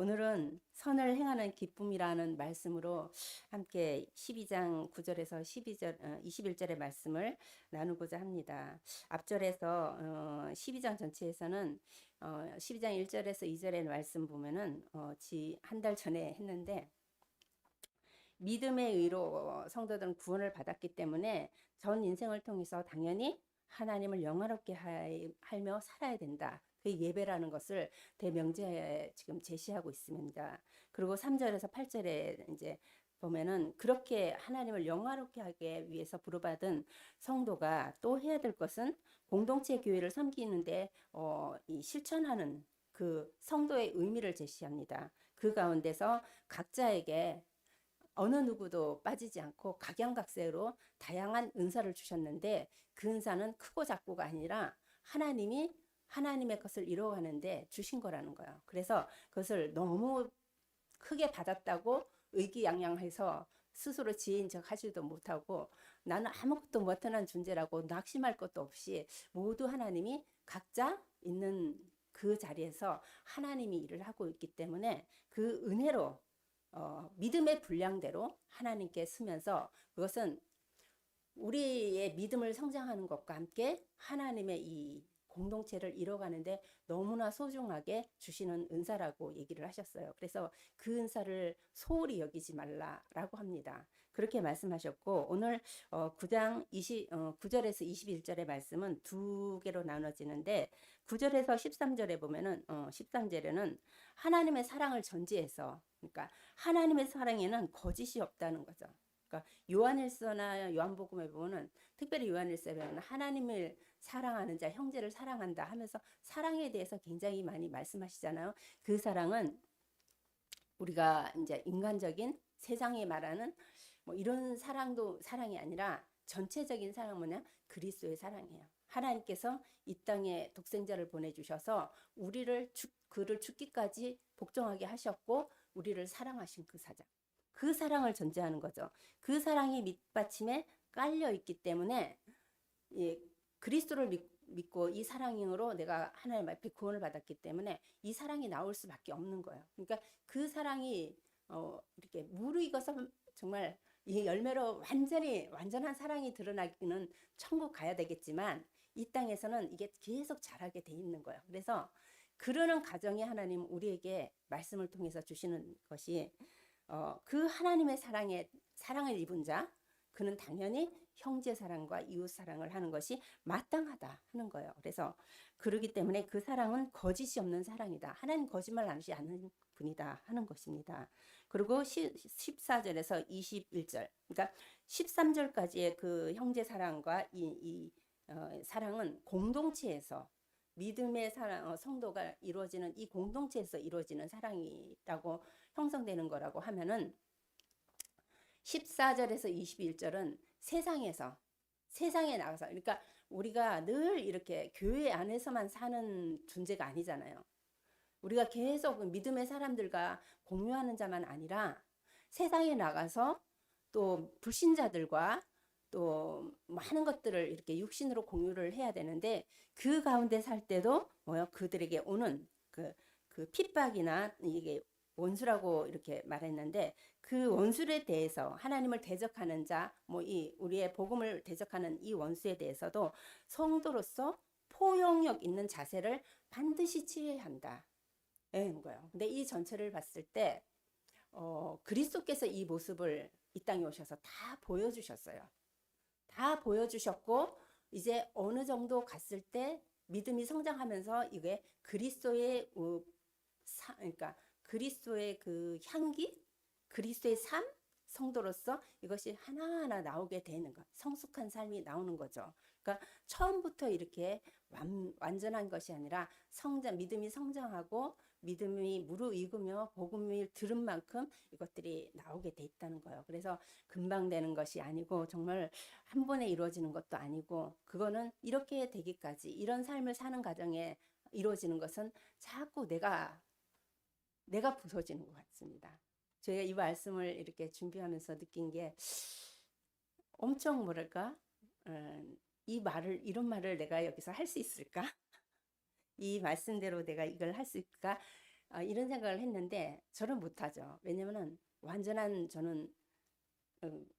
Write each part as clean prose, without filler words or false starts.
오늘은 선을 행하는 기쁨이라는 말씀으로 함께 12장 9절에서 21절의 말씀을 나누고자 합니다. 앞절에서 12장 전체에서는 12장 1절에서 2절의 말씀 보면은 한 달 전에 했는데, 믿음의 의로 성도들은 구원을 받았기 때문에 전 인생을 통해서 당연히 하나님을 영화롭게 하며 살아야 된다. 그 예배라는 것을 대명제에 지금 제시하고 있습니다. 그리고 3절에서 8절에 이제 보면은 그렇게 하나님을 영화롭게 하기 위해서 부르받은 성도가 또 해야 될 것은 공동체 교회를 섬기는데 이 실천하는 그 성도의 의미를 제시합니다. 그 가운데서 각자에게 어느 누구도 빠지지 않고 각양각색으로 다양한 은사를 주셨는데, 그 은사는 크고 작고가 아니라 하나님이 하나님의 것을 이루어가는데 주신 거라는 거예요. 그래서 그것을 너무 크게 받았다고 의기양양해서 스스로 지혜인 척 하지도 못하고 나는 아무것도 못하는 존재라고 낙심할 것도 없이, 모두 하나님이 각자 있는 그 자리에서 하나님이 일을 하고 있기 때문에 그 은혜로 믿음의 분량대로 하나님께 쓰면서, 그것은 우리의 믿음을 성장하는 것과 함께 하나님의 이 공동체를 이뤄가는데 너무나 소중하게 주시는 은사라고 얘기를 하셨어요. 그래서 그 은사를 소홀히 여기지 말라라고 합니다. 그렇게 말씀하셨고, 오늘 9절에서 21절의 말씀은 두 개로 나눠지는데, 9절에서 13절에 보면은 13절에는 하나님의 사랑을 전제해서, 그러니까 하나님의 사랑에는 거짓이 없다는 거죠. 그러니까 요한일서나 요한복음에 보면은, 특별히 요한일서에 보면 하나님을 사랑하는 자, 형제를 사랑한다 하면서 사랑에 대해서 굉장히 많이 말씀하시잖아요. 그 사랑은 우리가 이제 인간적인 세상에 말하는 뭐 이런 사랑도 사랑이 아니라 전체적인 사랑, 뭐냐, 그리스도의 사랑이에요. 하나님께서 이 땅에 독생자를 보내주셔서 그를 죽기까지 복종하게 하셨고 우리를 사랑하신 그 사랑, 그 사랑을 전제하는 거죠. 그 사랑이 밑받침에 깔려 있기 때문에, 예, 그리스도를 믿고 이 사랑으로 내가 하나님 앞에 구원을 받았기 때문에 이 사랑이 나올 수밖에 없는 거예요. 그러니까 그 사랑이 이렇게 무르익어서 정말 이 열매로 완전한 사랑이 드러나기는 천국 가야 되겠지만, 이 땅에서는 이게 계속 자라게 돼 있는 거예요. 그래서 그러는 가정에 하나님 우리에게 말씀을 통해서 주시는 것이, 그 하나님의 사랑을 입은 자, 그는 당연히 형제 사랑과 이웃 사랑을 하는 것이 마땅하다 하는 거예요. 그래서 그러기 때문에 그 사랑은 거짓이 없는 사랑이다. 하나님 거짓말 하지 않는 분이다 하는 것입니다. 그리고 14절에서 21절, 그러니까 13절까지의 그 형제 사랑과 이 사랑은 공동체에서, 믿음의 사랑, 성도가 이루어지는 이 공동체에서 이루어지는 사랑이라고 형성되는 거라고 하면은, 14절에서 21절은 세상에 나가서, 그러니까 우리가 늘 이렇게 교회 안에서만 사는 존재가 아니잖아요. 우리가 계속 믿음의 사람들과 공유하는 자만 아니라 세상에 나가서 또 불신자들과 또 많은 것들을 이렇게 육신으로 공유를 해야 되는데, 그 가운데 살 때도 그들에게 오는 그 핍박이나, 이게 원수라고 이렇게 말했는데, 그 원수에 대해서 하나님을 대적하는 자, 우리의 복음을 대적하는 이 원수에 대해서도 성도로서 포용력 있는 자세를 반드시 취해야 한다. 는 거예요. 근데 이 전체를 봤을 때 그리스도께서 이 모습을 이 땅에 오셔서 다 보여주셨어요. 다 보여주셨고, 이제 어느 정도 갔을 때 믿음이 성장하면서 이게 그리스도의 그러니까 그리스도의 그 향기, 그리스도의 삶, 성도로서 이것이 하나하나 나오게 되는 것, 성숙한 삶이 나오는 거죠. 그러니까 처음부터 이렇게 완전한 것이 아니라 믿음이 성장하고 믿음이 무르익으며 복음을 들은 만큼 이것들이 나오게 돼 있다는 거예요. 그래서 금방 되는 것이 아니고 정말 한 번에 이루어지는 것도 아니고, 그거는 이렇게 되기까지, 이런 삶을 사는 과정에 이루어지는 것은 자꾸 내가 부서지는 것 같습니다. 제가 이 말씀을 이렇게 준비하면서 느낀 게, 엄청 뭐랄까, 이런 말을 내가 여기서 할 수 있을까? 이 말씀대로 내가 이걸 할 수 있을까? 이런 생각을 했는데 저는 못하죠. 왜냐면은 완전한 저는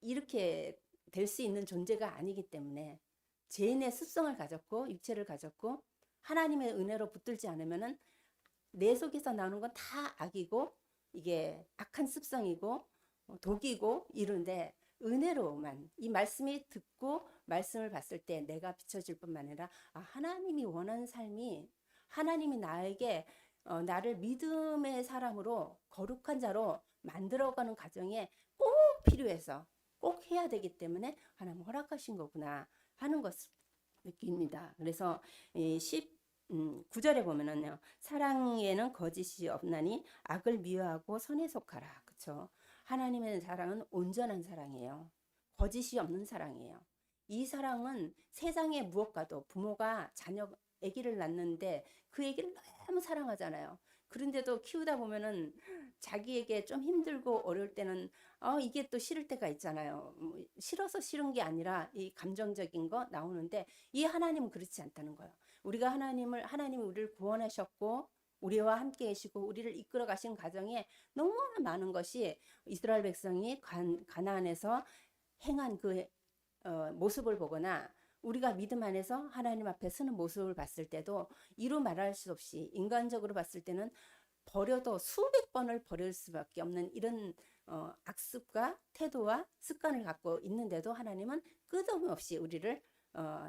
이렇게 될 수 있는 존재가 아니기 때문에 죄인의 습성을 가졌고 육체를 가졌고 하나님의 은혜로 붙들지 않으면은 내 속에서 나오는 건 다 악이고 이게 악한 습성이고 독이고 이런데 은혜로만 이 말씀이 듣고 말씀을 봤을 때 내가 비춰질 뿐만 아니라 하나님이 원하는 삶이 하나님이 나에게 나를 믿음의 사람으로 거룩한 자로 만들어가는 과정에 꼭 필요해서 꼭 해야 되기 때문에 하나님 허락하신 거구나 하는 것을 느낍니다. 그래서 9절에 보면은요. 사랑에는 거짓이 없나니 악을 미워하고 선에 속하라. 그쵸? 하나님의 사랑은 온전한 사랑이에요. 거짓이 없는 사랑이에요. 이 사랑은 세상의 무엇과도 부모가 아기를 낳는데 그 아기를 너무 사랑하잖아요. 그런데도 키우다 보면은 자기에게 좀 힘들고 어려울 때는 이게 또 싫을 때가 있잖아요. 싫어서 싫은 게 아니라 이 감정적인 거 나오는데 이 하나님은 그렇지 않다는 거예요. 우리가 하나님이 우리를 구원하셨고 우리와 함께 계시고 우리를 이끌어 가신 과정에 너무나 많은 것이 이스라엘 백성이 가나안에서 행한 그 모습을 보거나 우리가 믿음 안에서 하나님 앞에 서는 모습을 봤을 때도 이루 말할 수 없이 인간적으로 봤을 때는 버려도 수백 번을 버릴 수밖에 없는 이런 악습과 태도와 습관을 갖고 있는데도 하나님은 끝없이 우리를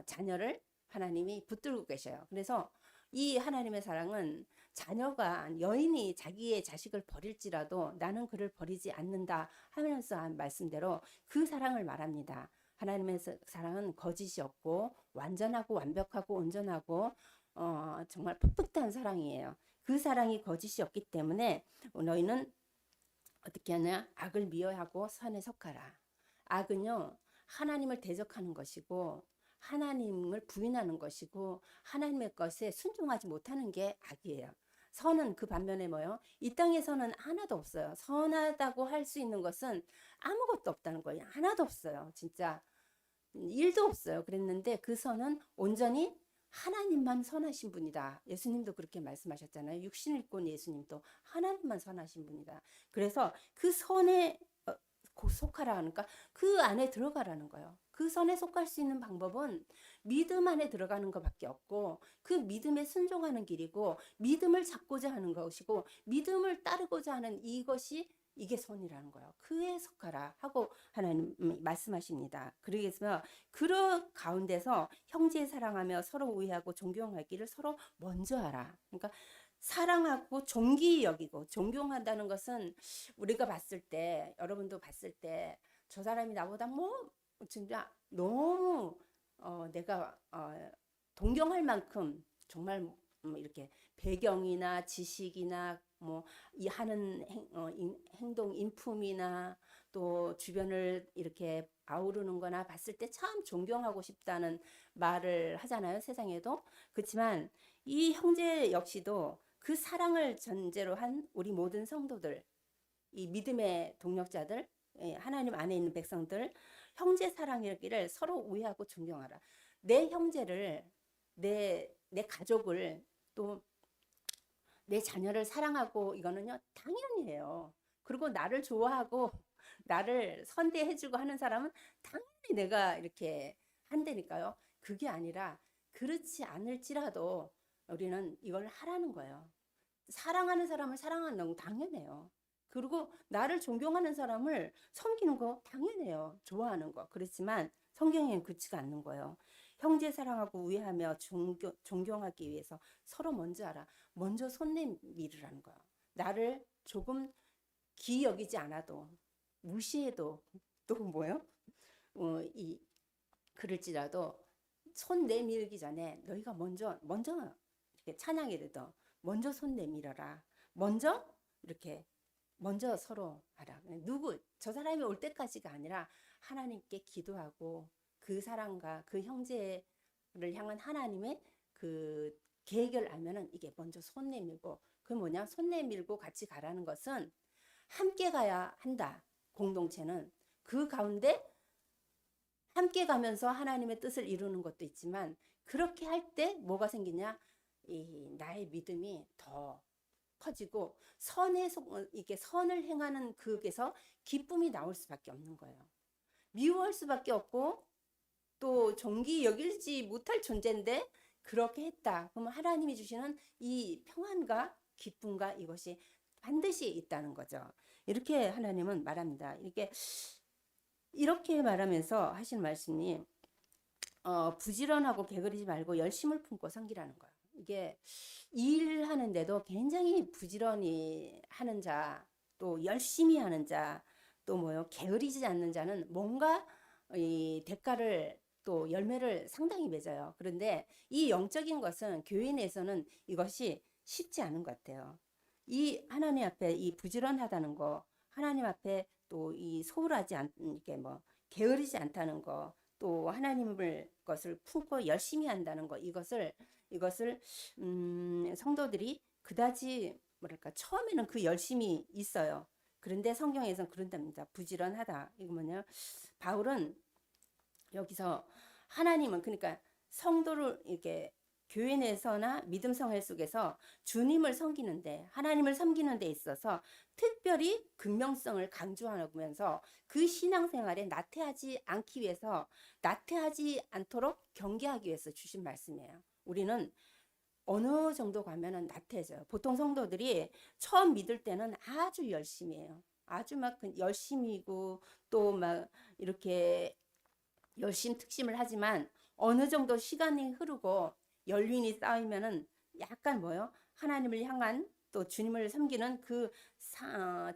자녀를 하나님이 붙들고 계셔요. 그래서 이 하나님의 사랑은 자녀가 여인이 자기의 자식을 버릴지라도 나는 그를 버리지 않는다 하면서 한 말씀대로 그 사랑을 말합니다. 하나님의 사랑은 거짓이 없고 완전하고 완벽하고 온전하고 정말 풋풋한 사랑이에요. 그 사랑이 거짓이 없기 때문에 너희는 어떻게 하냐? 악을 미워하고 선에 속하라. 악은요, 하나님을 대적하는 것이고 하나님을 부인하는 것이고 하나님의 것에 순종하지 못하는 게 악이에요. 선은 그 반면에 뭐요? 이 땅에서는 하나도 없어요. 선하다고 할 수 있는 것은 아무것도 없다는 거예요. 하나도 없어요. 진짜 일도 없어요. 그랬는데 그 선은 온전히 하나님만 선하신 분이다. 예수님도 그렇게 말씀하셨잖아요. 육신을 입고 온 예수님도 하나님만 선하신 분이다. 그래서 그 선에 속하라 하니까 그 안에 들어가라는 거예요. 그 선에 속할 수 있는 방법은 믿음 안에 들어가는 것밖에 없고 그 믿음에 순종하는 길이고 믿음을 잡고자 하는 것이고 믿음을 따르고자 하는 이것이 이게 선이라는 거예요. 그에 속하라 하고 하나님 말씀하십니다. 그러겠으면 그 가운데서 형제 사랑하며 서로 우애하고 존경하기를 서로 먼저 하라. 그러니까 사랑하고 존귀 여기고 존경한다는 것은 우리가 봤을 때 여러분도 봤을 때 저 사람이 나보다 뭐 진짜 너무 내가 동경할 만큼 정말 이렇게 배경이나 지식이나 뭐 이 하는 행동 인품이나 또 주변을 이렇게 아우르는 거나 봤을 때 참 존경하고 싶다는 말을 하잖아요. 세상에도. 그렇지만 이 형제 역시도 그 사랑을 전제로 한 우리 모든 성도들, 이 믿음의 동력자들, 하나님 안에 있는 백성들, 형제 사랑이기를 서로 우애하고 존경하라. 내 형제를, 내 가족을, 또 내 자녀를 사랑하고 이거는요, 당연히 해요. 그리고 나를 좋아하고 나를 선대해주고 하는 사람은 당연히 내가 이렇게 한다니까요. 그게 아니라 그렇지 않을지라도 우리는 이걸 하라는 거예요. 사랑하는 사람을 사랑하는 건 당연해요. 그리고 나를 존경하는 사람을 섬기는 거 당연해요. 좋아하는 거. 그렇지만 성경에는 그렇지가 않는 거예요. 형제 사랑하고 우애하며 존경하기 위해서 서로 먼저 하라. 먼저 손 내밀으라는 거예요. 나를 조금 기이 여기지 않아도 무시해도 또 뭐요? 이 그럴지라도 손 내밀기 전에 너희가 먼저 이렇게 찬양이라도 먼저 손 내밀어라. 먼저 이렇게 먼저 서로 하라. 저 사람이 올 때까지가 아니라 하나님께 기도하고 그 사랑과 그 형제를 향한 하나님의 그 계획을 알면은 이게 먼저 손 내밀고 그 뭐냐? 손 내밀고 같이 가라는 것은 함께 가야 한다. 공동체는 그 가운데 함께 가면서 하나님의 뜻을 이루는 것도 있지만 그렇게 할 때 뭐가 생기냐? 나의 믿음이 더 커지고 이게 선을 행하는 그에서 기쁨이 나올 수밖에 없는 거예요. 미워할 수밖에 없고 또 존귀 여길지 못할 존재인데 그렇게 했다. 그러면 하나님이 주시는 이 평안과 기쁨과 이것이 반드시 있다는 거죠. 이렇게 하나님은 말합니다. 이렇게 말하면서 하신 말씀이 부지런하고 게으르지 말고 열심을 품고 섬기라는 거예요. 이게 일하는데도 굉장히 부지런히 하는 자, 또 열심히 하는 자, 또 뭐요 게으르지 않는 자는 뭔가 이 대가를 또 열매를 상당히 맺어요. 그런데 이 영적인 것은 교회 내에서는 이것이 쉽지 않은 것 같아요. 이 하나님 앞에 이 부지런하다는 거, 하나님 앞에 또 이 소홀하지 않, 이게 뭐 게으르지 않다는 거, 또 하나님을 것을 품고 열심히 한다는 거, 이것을 성도들이 그다지 뭐랄까 처음에는 그 열심이 있어요. 그런데 성경에서는 그런답니다. 부지런하다. 이거 뭐냐? 바울은 여기서 하나님은 그러니까 성도를 이렇게 교회 내에서나 믿음 생활 속에서 주님을 섬기는데 하나님을 섬기는 데 있어서 특별히 근명성을 강조하면서 그 신앙생활에 나태하지 않기 위해서 나태하지 않도록 경계하기 위해서 주신 말씀이에요. 우리는 어느 정도 가면은 나태해져요. 보통 성도들이 처음 믿을 때는 아주 열심히 해요. 아주 막 열심이고 또 막 이렇게 열심 특심을 하지만 어느 정도 시간이 흐르고 연륜이 쌓이면은 약간 뭐요? 하나님을 향한 또 주님을 섬기는 그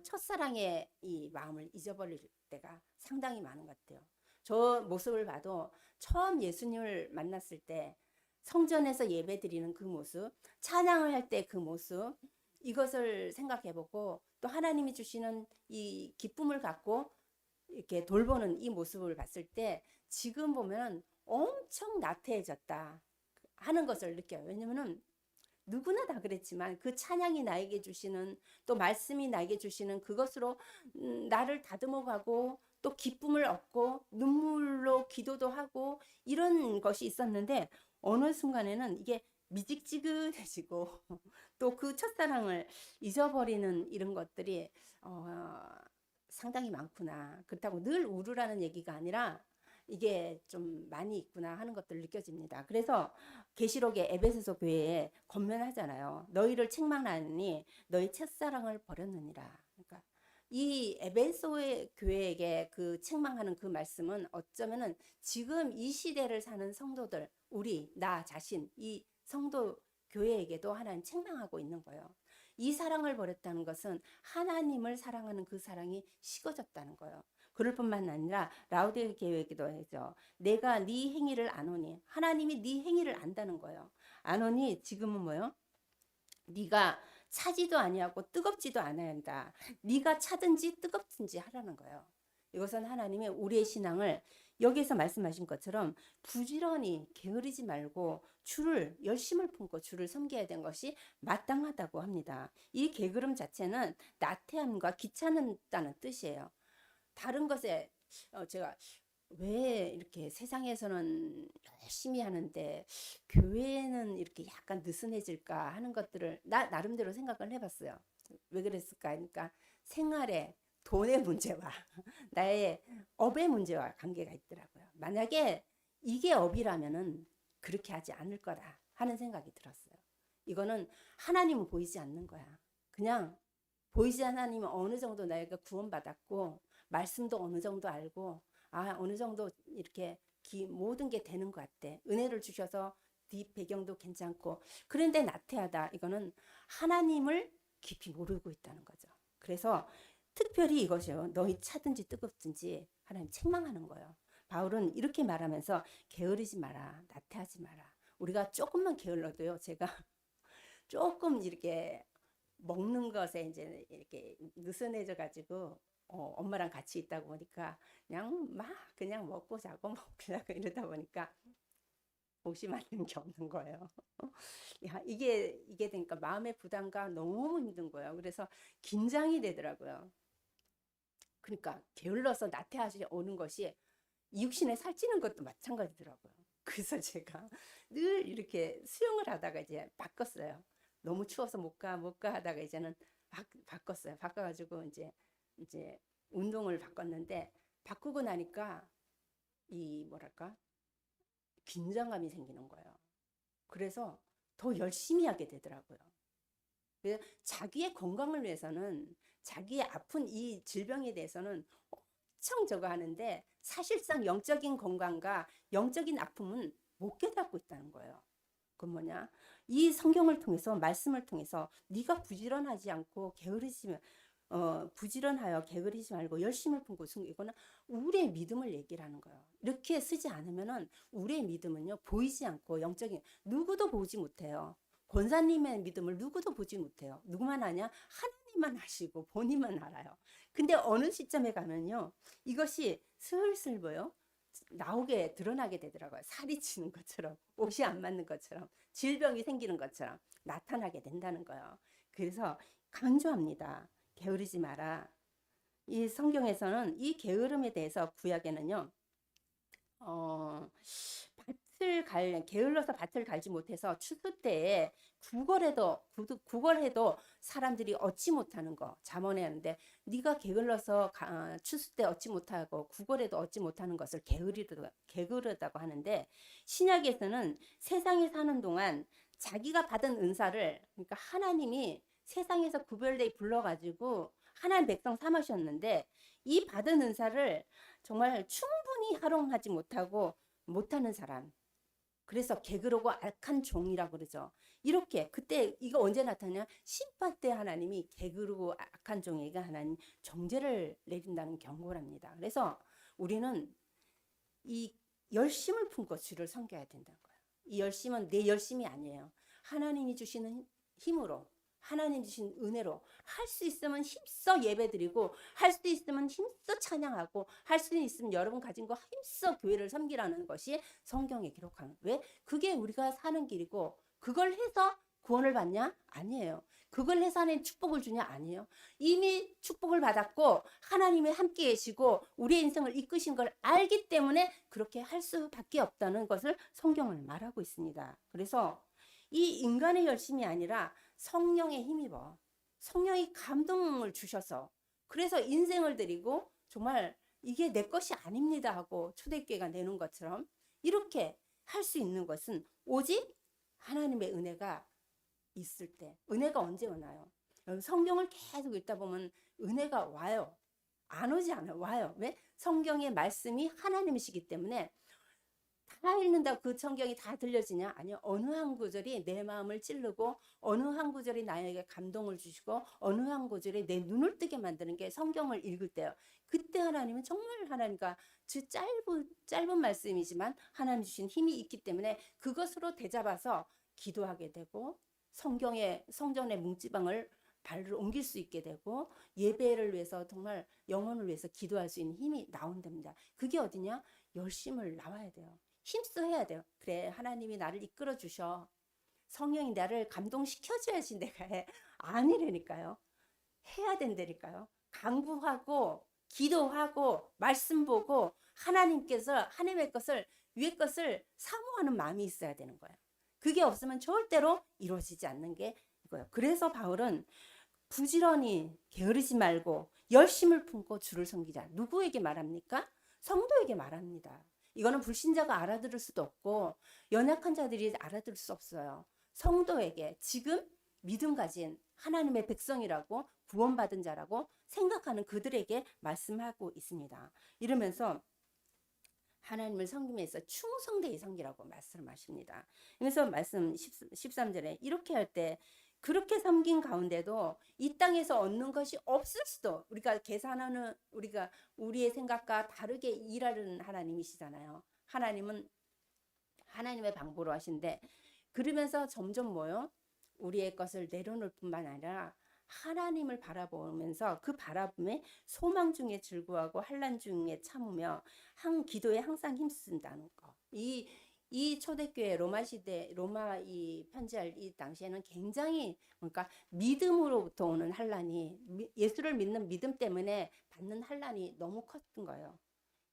첫사랑의 이 마음을 잊어버릴 때가 상당히 많은 것 같아요. 저 모습을 봐도 처음 예수님을 만났을 때 성전에서 예배 드리는 그 모습, 찬양을 할 때 그 모습, 이것을 생각해 보고 또 하나님이 주시는 이 기쁨을 갖고 이렇게 돌보는 이 모습을 봤을 때 지금 보면 엄청 나태해졌다 하는 것을 느껴요. 왜냐면은 누구나 다 그랬지만 그 찬양이 나에게 주시는 또 말씀이 나에게 주시는 그것으로 나를 다듬어 가고 또 기쁨을 얻고 눈물로 기도도 하고 이런 것이 있었는데 어느 순간에는 이게 미직지근해지고 또 그 첫사랑을 잊어버리는 이런 것들이 상당히 많구나. 그렇다고 늘 울으라는 얘기가 아니라 이게 좀 많이 있구나 하는 것들 느껴집니다. 그래서 계시록의 에베소서 교회에 권면하잖아요. 너희를 책망하니 너희 첫사랑을 버렸느니라. 그러니까 이 에베소의 교회에게 그 책망하는 그 말씀은 어쩌면은 지금 이 시대를 사는 성도들, 나 자신, 이 성도 교회에게도 하나님 책망하고 있는 거예요. 이 사랑을 버렸다는 것은 하나님을 사랑하는 그 사랑이 식어졌다는 거예요. 그럴 뿐만 아니라 라우디게 교회에게도 하죠. 내가 네 행위를 아노니 하나님이 네 행위를 안다는 거예요. 아노니 지금은 뭐요? 네가 차지도 아니하고 뜨겁지도 않아야 한다. 네가 차든지 뜨겁든지 하라는 거예요. 이것은 하나님의 우리의 신앙을 여기에서 말씀하신 것처럼 부지런히 게으르지 말고 열심을 품고 주를 섬겨야 되는 것이 마땅하다고 합니다. 이 게으름 자체는 나태함과 귀찮다는 뜻이에요. 다른 것에 제가 왜 이렇게 세상에서는 열심히 하는데 교회는 이렇게 약간 느슨해질까 하는 것들을 나름대로 생각을 해봤어요. 왜 그랬을까? 그러니까 생활에 돈의 문제와 나의 업의 문제와 관계가 있더라고요. 만약에 이게 업이라면은 그렇게 하지 않을 거다 하는 생각이 들었어요. 이거는 하나님은 보이지 않는 거야. 그냥 보이지 않는 하나님은 어느 정도 나에게 구원받았고 말씀도 어느 정도 알고 어느 정도 이렇게 모든 게 되는 것 같아. 은혜를 주셔서 뒷 배경도 괜찮고 그런데 나태하다. 이거는 하나님을 깊이 모르고 있다는 거죠. 그래서 특별히 이것이요. 너희 차든지 뜨겁든지 하나님 책망하는 거예요. 바울은 이렇게 말하면서 게으르지 마라. 나태하지 마라. 우리가 조금만 게을러도요. 제가 조금 이렇게 먹는 것에 이제 이렇게 느슨해져 가지고 엄마랑 같이 있다 보니까 그냥 먹고 자고 먹고 자고 이러다 보니까 옷이 맞는 게 없는 거예요. 야, 이게 되니까 마음의 부담과 너무 힘든 거예요. 그래서 긴장이 되더라고요. 그러니까 게을러서 나태하시 오는 것이 육신에 살찌는 것도 마찬가지더라고요. 그래서 제가 늘 이렇게 수영을 하다가 이제 바꿨어요. 너무 추워서 못 가 하다가 이제는 바꿨어요. 바꿔가지고 이제 운동을 바꿨는데 바꾸고 나니까 이 뭐랄까 긴장감이 생기는 거예요. 그래서 더 열심히 하게 되더라고요. 그래서 자기의 건강을 위해서는 자기의 아픈 이 질병에 대해서는 엄청 저거 하는데 사실상 영적인 건강과 영적인 아픔은 못 깨닫고 있다는 거예요. 그 뭐냐? 이 성경을 통해서 말씀을 통해서 네가 부지런하지 않고 게으르지 부지런하여 게으르지 말고 열심을 품고 숨기고 이거는 우리의 믿음을 얘기를 하는 거예요. 이렇게 쓰지 않으면은 우리의 믿음은요 보이지 않고 영적인 누구도 보지 못해요. 권사님의 믿음을 누구도 보지 못해요. 누구만 아냐? 하나님만 아시고 본인만 알아요. 근데 어느 시점에 가면요 이것이 슬슬 뭐요? 나오게 드러나게 되더라고요. 살이 찌는 것처럼 옷이 안 맞는 것처럼 질병이 생기는 것처럼 나타나게 된다는 거예요. 그래서 강조합니다. 게으르지 마라. 이 성경에서는 이 게으름에 대해서 구약에는요. 게을러서 밭을 갈지 못해서 추수 때에 구걸해도 사람들이 얻지 못하는 거 잠언에 하는데 네가 게을러서 추수 때 얻지 못하고 구걸해도 얻지 못하는 것을 게으르다고 하는데 신약에서는 세상에 사는 동안 자기가 받은 은사를 그러니까 하나님이 세상에서 구별되게 불러가지고 하나님 백성 삼으셨는데 이 받은 은사를 정말 충분히 활용하지 못하는 사람 그래서 게으르고 악한 종이라고 그러죠. 이렇게 그때 이거 언제 나타나냐? 심판 때 하나님이 게으르고 악한 종에게 하나님 정죄를 내린다는 경고랍니다. 그래서 우리는 이 열심을 품고 주를 섬겨야 된다는 거예요. 이 열심은 내 열심이 아니에요. 하나님이 주시는 힘으로 하나님 주신 은혜로 할 수 있으면 힘써 예배드리고 할 수 있으면 힘써 찬양하고 할 수 있으면 여러분 가진 거 힘써 교회를 섬기라는 것이 성경에 기록하는 왜? 그게 우리가 사는 길이고 그걸 해서 구원을 받냐? 아니에요. 그걸 해서 하나님 축복을 주냐? 아니에요. 이미 축복을 받았고 하나님이 함께 계시고 우리의 인생을 이끄신 걸 알기 때문에 그렇게 할 수밖에 없다는 것을 성경을 말하고 있습니다. 그래서 이 인간의 열심이 아니라 성령의 힘입어 성령이 감동을 주셔서 그래서 인생을 드리고 정말 이게 내 것이 아닙니다 하고 초대교회가 내놓은 것처럼 이렇게 할 수 있는 것은 오직 하나님의 은혜가 있을 때 은혜가 언제 오나요? 성경을 계속 읽다 보면 은혜가 와요. 안 오지 않아요. 와요. 왜? 성경의 말씀이 하나님이시기 때문에 다 읽는다고 그 성경이 다 들려지냐? 아니요. 어느 한 구절이 내 마음을 찌르고 어느 한 구절이 나에게 감동을 주시고 어느 한 구절이 내 눈을 뜨게 만드는 게 성경을 읽을 때요. 그때 하나님은 정말 하나님과 짧은 말씀이지만 하나님 주신 힘이 있기 때문에 그것으로 대잡아서 기도하게 되고 성전의 뭉지방을 발을 옮길 수 있게 되고 예배를 위해서 정말 영혼을 위해서 기도할 수 있는 힘이 나온답니다. 그게 어디냐? 열심을 나와야 돼요. 힘써 해야 돼요. 그래 하나님이 나를 이끌어 주셔. 성령이 나를 감동시켜줘야지 내가 해. 아니라니까요. 해야 된다니까요. 강구하고 기도하고 말씀 보고 하나님의 것을 위의 것을 사모하는 마음이 있어야 되는 거예요. 그게 없으면 절대로 이루어지지 않는 게 이거예요. 그래서 바울은 부지런히 게으르지 말고 열심을 품고 주를 섬기자. 누구에게 말합니까? 성도에게 말합니다. 이거는 불신자가 알아들을 수도 없고 연약한 자들이 알아들을 수 없어요. 성도에게 지금 믿음 가진 하나님의 백성이라고 구원받은 자라고 생각하는 그들에게 말씀하고 있습니다. 이러면서 하나님을 섬김에서 충성되이 섬기라고 말씀하십니다. 그래서 말씀 13절에 이렇게 할 때 그렇게 섬긴 가운데도 이 땅에서 얻는 것이 없을 수도 우리가 계산하는 우리가 우리의 생각과 다르게 일하는 하나님이시잖아요. 하나님은 하나님의 방법으로 하신데 그러면서 점점 뭐요? 우리의 것을 내려놓을 뿐만 아니라 하나님을 바라보면서 그 바라봄에 소망 중에 즐거워하고 환난 중에 참으며 기도에 항상 힘쓴다는 거. 이 초대교회 로마 시대 로마 이 편지할 이 당시에는 굉장히 그러니까 믿음으로부터 오는 환난이 예수를 믿는 믿음 때문에 받는 환난이 너무 컸던 거예요.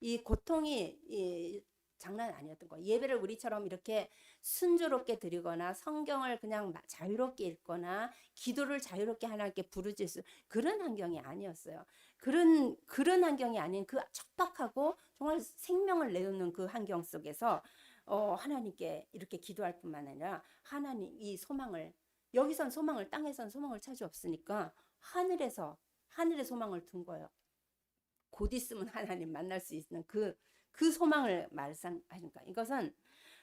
이 고통이 장난 아니었던 거예요. 예배를 우리처럼 이렇게 순조롭게 드리거나 성경을 그냥 자유롭게 읽거나 기도를 자유롭게 하나님께 부르짖을 그런 환경이 아니었어요. 그런 환경이 아닌 그 척박하고 정말 생명을 내놓는 그 환경 속에서 하나님께 이렇게 기도할 뿐만 아니라 하나님 이 소망을 여기선 소망을 땅에선 소망을 찾을 없으니까 하늘의 소망을 둔 거예요. 곧 있으면 하나님 만날 수 있는 그 소망을 말씀하니까 이것은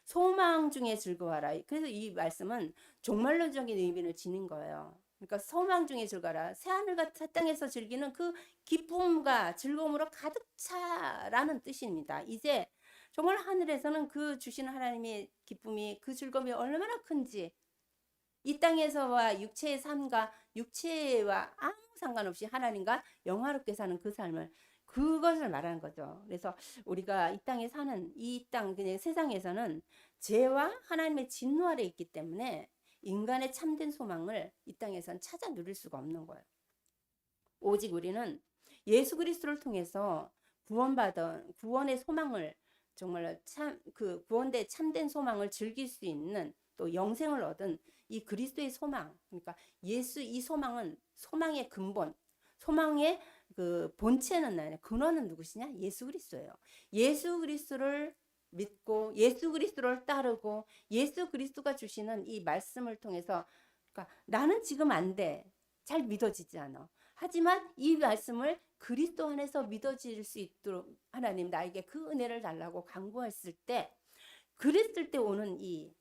소망 중에 즐거워하라. 그래서 이 말씀은 종말론적인 의미를 지닌 거예요. 그러니까 소망 중에 즐거워라. 새하늘과 새 땅에서 즐기는 그 기쁨과 즐거움으로 가득 차라는 뜻입니다. 이제 정말 하늘에서는 그 주시는 하나님의 기쁨이 그 즐거움이 얼마나 큰지 이 땅에서와 육체의 삶과 육체와 아무 상관없이 하나님과 영화롭게 사는 그 삶을 그것을 말하는 거죠. 그래서 우리가 이 땅에 사는 이 땅 그냥 세상에서는 죄와 하나님의 진노 아래 있기 때문에 인간의 참된 소망을 이 땅에선 찾아 누릴 수가 없는 거예요. 오직 우리는 예수 그리스도를 통해서 구원받은 구원의 소망을 정말 그 구원된 참된 소망을 즐길 수 있는 또 영생을 얻은 이 그리스도의 소망, 그러니까 이 소망은 소망의 근본, 소망의 그 본체는 근원은 누구시냐? 예수 그리스도예요. 예수 그리스도를 믿고 예수 그리스도를 따르고 예수 그리스도가 주시는 이 말씀을 통해서 그러니까 나는 지금 안 돼. 잘 믿어지지 않아. 하지만 이 말씀을 그리스도 안에서 믿어질 수 있도록 하나님 나에게 그 은혜를 달라고 간구했을 때 그랬을 때 오는 이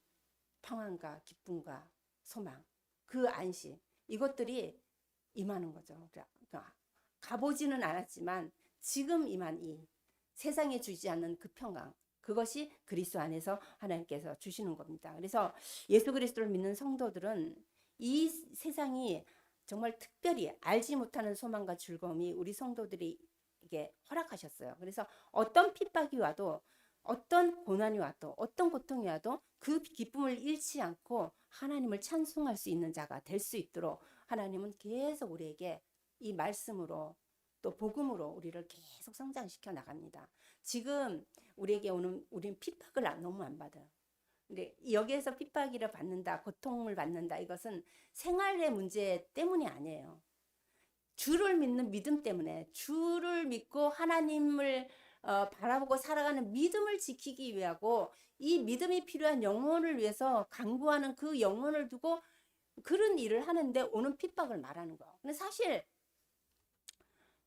평안과 기쁨과 소망, 그 안심 이것들이 임하는 거죠. 그러니까 가보지는 않았지만 지금 임한 이 세상에 주지 않는 그 평강 그것이 그리스도 안에서 하나님께서 주시는 겁니다. 그래서 예수 그리스도를 믿는 성도들은 이 세상이 정말 특별히 알지 못하는 소망과 즐거움이 우리 성도들에게 허락하셨어요. 그래서 어떤 핍박이 와도 어떤 고난이 와도 어떤 고통이 와도 그 기쁨을 잃지 않고 하나님을 찬송할 수 있는 자가 될 수 있도록 하나님은 계속 우리에게 이 말씀으로 또 복음으로 우리를 계속 성장시켜 나갑니다. 지금 우리에게 오는 우린 핍박을 너무 안 받아요. 근데 여기에서 핍박이를 받는다, 고통을 받는다 이것은 생활의 문제 때문이 아니에요. 주를 믿는 믿음 때문에 주를 믿고 하나님을 바라보고 살아가는 믿음을 지키기 위하고 이 믿음이 필요한 영혼을 위해서 강구하는 그 영혼을 두고 그런 일을 하는데 오는 핍박을 말하는 거예요. 근데 사실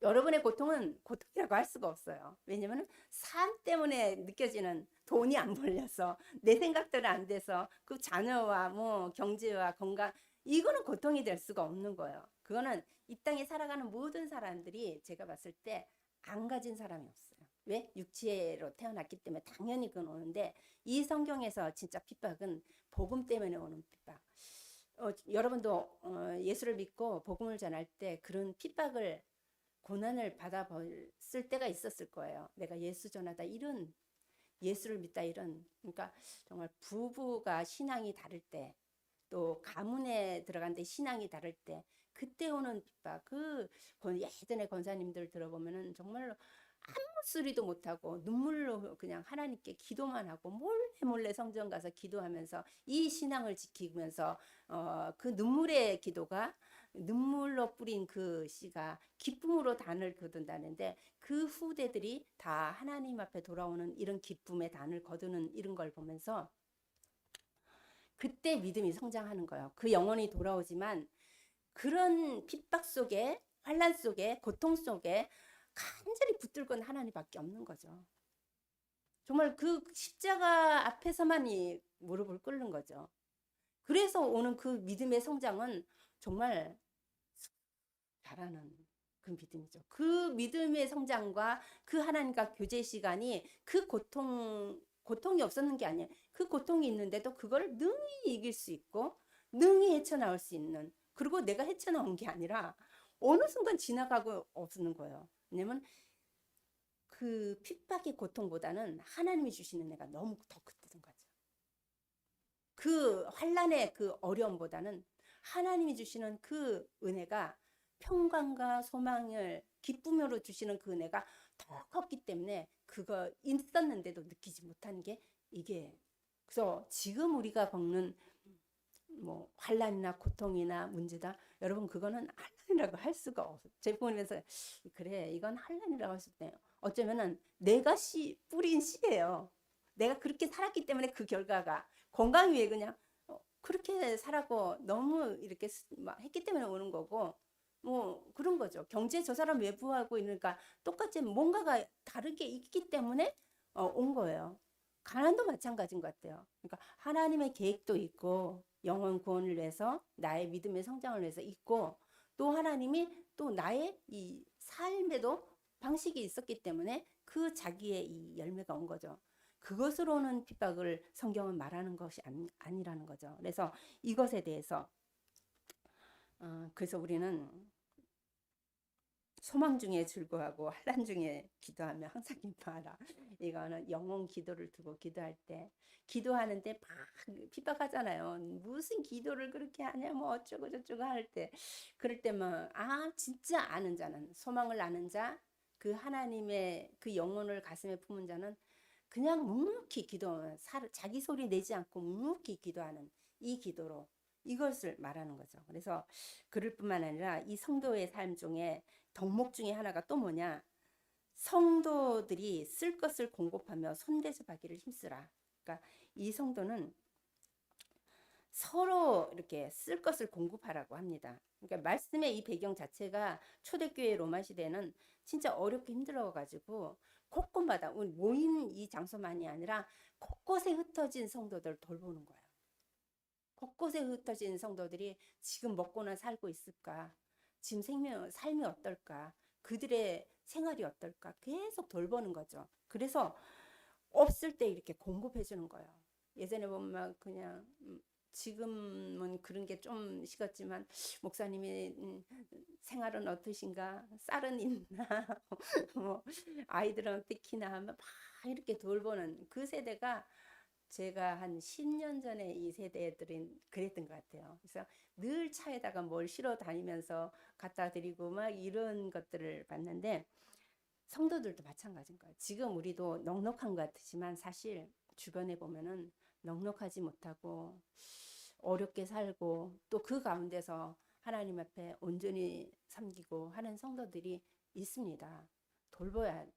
여러분의 고통은 고통이라고 할 수가 없어요. 왜냐면 삶 때문에 느껴지는 돈이 안 벌려서 내 생각대로 안 돼서 그 자녀와 뭐 경제와 건강 이거는 고통이 될 수가 없는 거예요. 그거는 이 땅에 살아가는 모든 사람들이 제가 봤을 때 안 가진 사람이 없어요. 왜? 육체로 태어났기 때문에 당연히 그건 오는데 이 성경에서 진짜 핍박은 복음 때문에 오는 핍박. 여러분도 예수를 믿고 복음을 전할 때 그런 핍박을 고난을 받아봤을 때가 있었을 거예요. 내가 예수 전하다 이런 예수를 믿다 이런 그러니까 정말 부부가 신앙이 다를 때 또 가문에 들어간데 신앙이 다를 때 그때 오는 핍박 그 예전에 권사님들 들어보면은 정말로 아무 소리도 못하고 눈물로 그냥 하나님께 기도만 하고 몰래 성전 가서 기도하면서 이 신앙을 지키면서 그 눈물의 기도가 눈물로 뿌린 그 씨가 기쁨으로 단을 거둔다는데 그 후대들이 다 하나님 앞에 돌아오는 이런 기쁨의 단을 거두는 이런 걸 보면서 그때 믿음이 성장하는 거예요. 그 영혼이 돌아오지만 그런 핍박 속에 환란 속에 고통 속에 간절히 붙들건 하나님밖에 없는 거죠. 정말 그 십자가 앞에서만 이 무릎을 꿇는 거죠. 그래서 오는 그 믿음의 성장은 정말 잘하는 그 믿음이죠. 그 믿음의 성장과 그 하나님과 교제 시간이 그 고통이 없었는 게 아니에요. 그 고통이 있는데도 그걸 능히 이길 수 있고 능히 헤쳐나올 수 있는 그리고 내가 헤쳐나온 게 아니라 어느 순간 지나가고 없는 거예요. 왜냐면 그 핍박의 고통보다는 하나님이 주시는 애가 너무 더 크거든 거죠. 그 환란의 그 어려움보다는 하나님이 주시는 그 은혜가 평강과 소망을 기쁨으로 주시는 그 은혜가 더 컸기 때문에 그거 있었는데도 느끼지 못하는 게 이게. 그래서 지금 우리가 겪는 뭐 환란이나 고통이나 문제다, 여러분 그거는 환란이라고 할 수가 없어요. 제 부모님께서 그래 이건 환란이라고 할 수 없대요. 어쩌면은 내가 뿌린 씨예요. 내가 그렇게 살았기 때문에 그 결과가 건강 위에 그냥 그렇게 살았고 너무 이렇게 막 했기 때문에 오는 거고, 뭐 그런 거죠. 경제 저 사람 외부하고 있으니까 똑같이 뭔가가 다르게 있기 때문에 온 거예요. 가난도 마찬가지인 것 같아요. 그러니까 하나님의 계획도 있고 영혼 구원을 위해서 나의 믿음의 성장을 위해서 있고, 또 하나님이 또 나의 이 삶에도 방식이 있었기 때문에 그 자기의 이 열매가 온 거죠. 그것으로는 핍박을 성경은 말하는 것이 아니라는 거죠. 그래서 이것에 대해서 그래서 우리는 소망 중에 즐거워하고 환난 중에 기도하며 항상 기뻐하라. 이거는 영혼 기도를 두고 기도할 때, 기도하는데 막 핍박하잖아요. 무슨 기도를 그렇게 하냐 뭐 어쩌고 저쩌고 할 때, 그럴 때만 진짜 아는 자는, 소망을 아는 자, 그 하나님의 그 영혼을 가슴에 품은 자는 그냥 묵묵히 자기 소리 내지 않고 묵묵히 기도하는 이 기도로, 이것을 말하는 거죠. 그래서 그럴 뿐만 아니라 이 성도의 삶 중에 덕목 중에 하나가 또 뭐냐, 성도들이 쓸 것을 공급하며 손대접하기를 힘쓰라. 그러니까 이 성도는 서로 이렇게 쓸 것을 공급하라고 합니다. 그러니까 말씀의 이 배경 자체가 초대교회 로마 시대는 진짜 어렵게 힘들어가지고 곳곳마다 모인 이 장소만이 아니라 곳곳에 흩어진 성도들 돌보는 거예요. 곳곳에 흩어진 성도들이 지금 먹고나 살고 있을까? 지금 삶이 어떨까? 그들의 생활이 어떨까? 계속 돌보는 거죠. 그래서 없을 때 이렇게 공급해 주는 거예요. 예전에 보면 그냥 지금은 그런 게 좀 식었지만, 목사님이 생활은 어떠신가? 쌀은 있나? 뭐 아이들은 어떻게나 하면 막 이렇게 돌보는 그 세대가, 제가 한 10년 전에 이 세대들은 그랬던 것 같아요. 그래서 늘 차에다가 뭘 실어 다니면서 갖다 드리고 막 이런 것들을 봤는데, 성도들도 마찬가지인 거예요. 지금 우리도 넉넉한 것 같지만 사실 주변에 보면은 넉넉하지 못하고 어렵게 살고, 또 그 가운데서 하나님 앞에 온전히 섬기고 하는 성도들이 있습니다.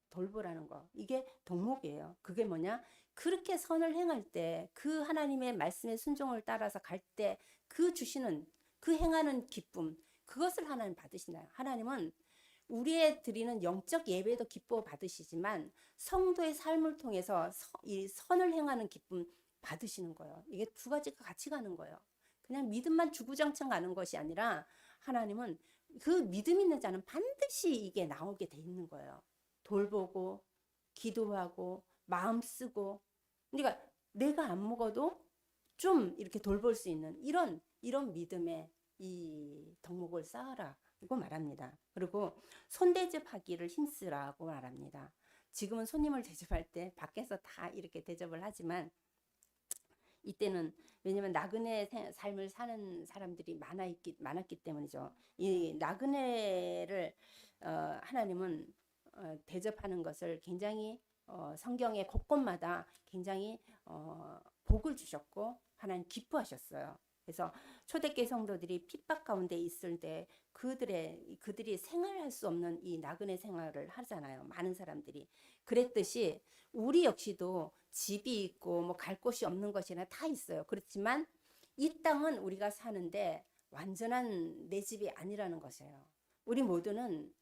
돌보라는 거. 이게 덕목이에요. 그게 뭐냐? 그렇게 선을 행할 때, 그 하나님의 말씀의 순종을 따라서 갈 때, 그 주시는, 그 행하는 기쁨, 그것을 하나님 받으신다. 하나님은 우리의 드리는 영적 예배도 기뻐 받으시지만 성도의 삶을 통해서 이 선을 행하는 기쁨 받으시는 거예요. 이게 두 가지가 같이 가는 거예요. 그냥 믿음만 주구장창 가는 것이 아니라 하나님은 그 믿음 있는 자는 반드시 이게 나오게 돼 있는 거예요. 돌보고 기도하고 마음 쓰고, 그러니까 내가 안 먹어도 좀 이렇게 돌볼 수 있는 이런 믿음의 이 덕목을 쌓아라, 이거 말합니다. 그리고 손대접하기를 힘쓰라고 말합니다. 지금은 손님을 대접할 때 밖에서 다 이렇게 대접을 하지만, 이때는 왜냐면 나그네 삶을 사는 사람들이 많았기 때문이죠. 이 나그네를 하나님은 대접하는 것을 굉장히 성경의 곳곳마다 굉장히 복을 주셨고 하나님 기뻐하셨어요. 그래서 초대교회 성도들이 핍박 가운데 있을 때 그들이 생활할 수 없는 이 나그네 생활을 하잖아요. 많은 사람들이. 그랬듯이 우리 역시도 집이 있고 뭐 갈 곳이 없는 것이나 다 있어요. 그렇지만 이 땅은 우리가 사는데 완전한 내 집이 아니라는 것이에요. 우리 모두는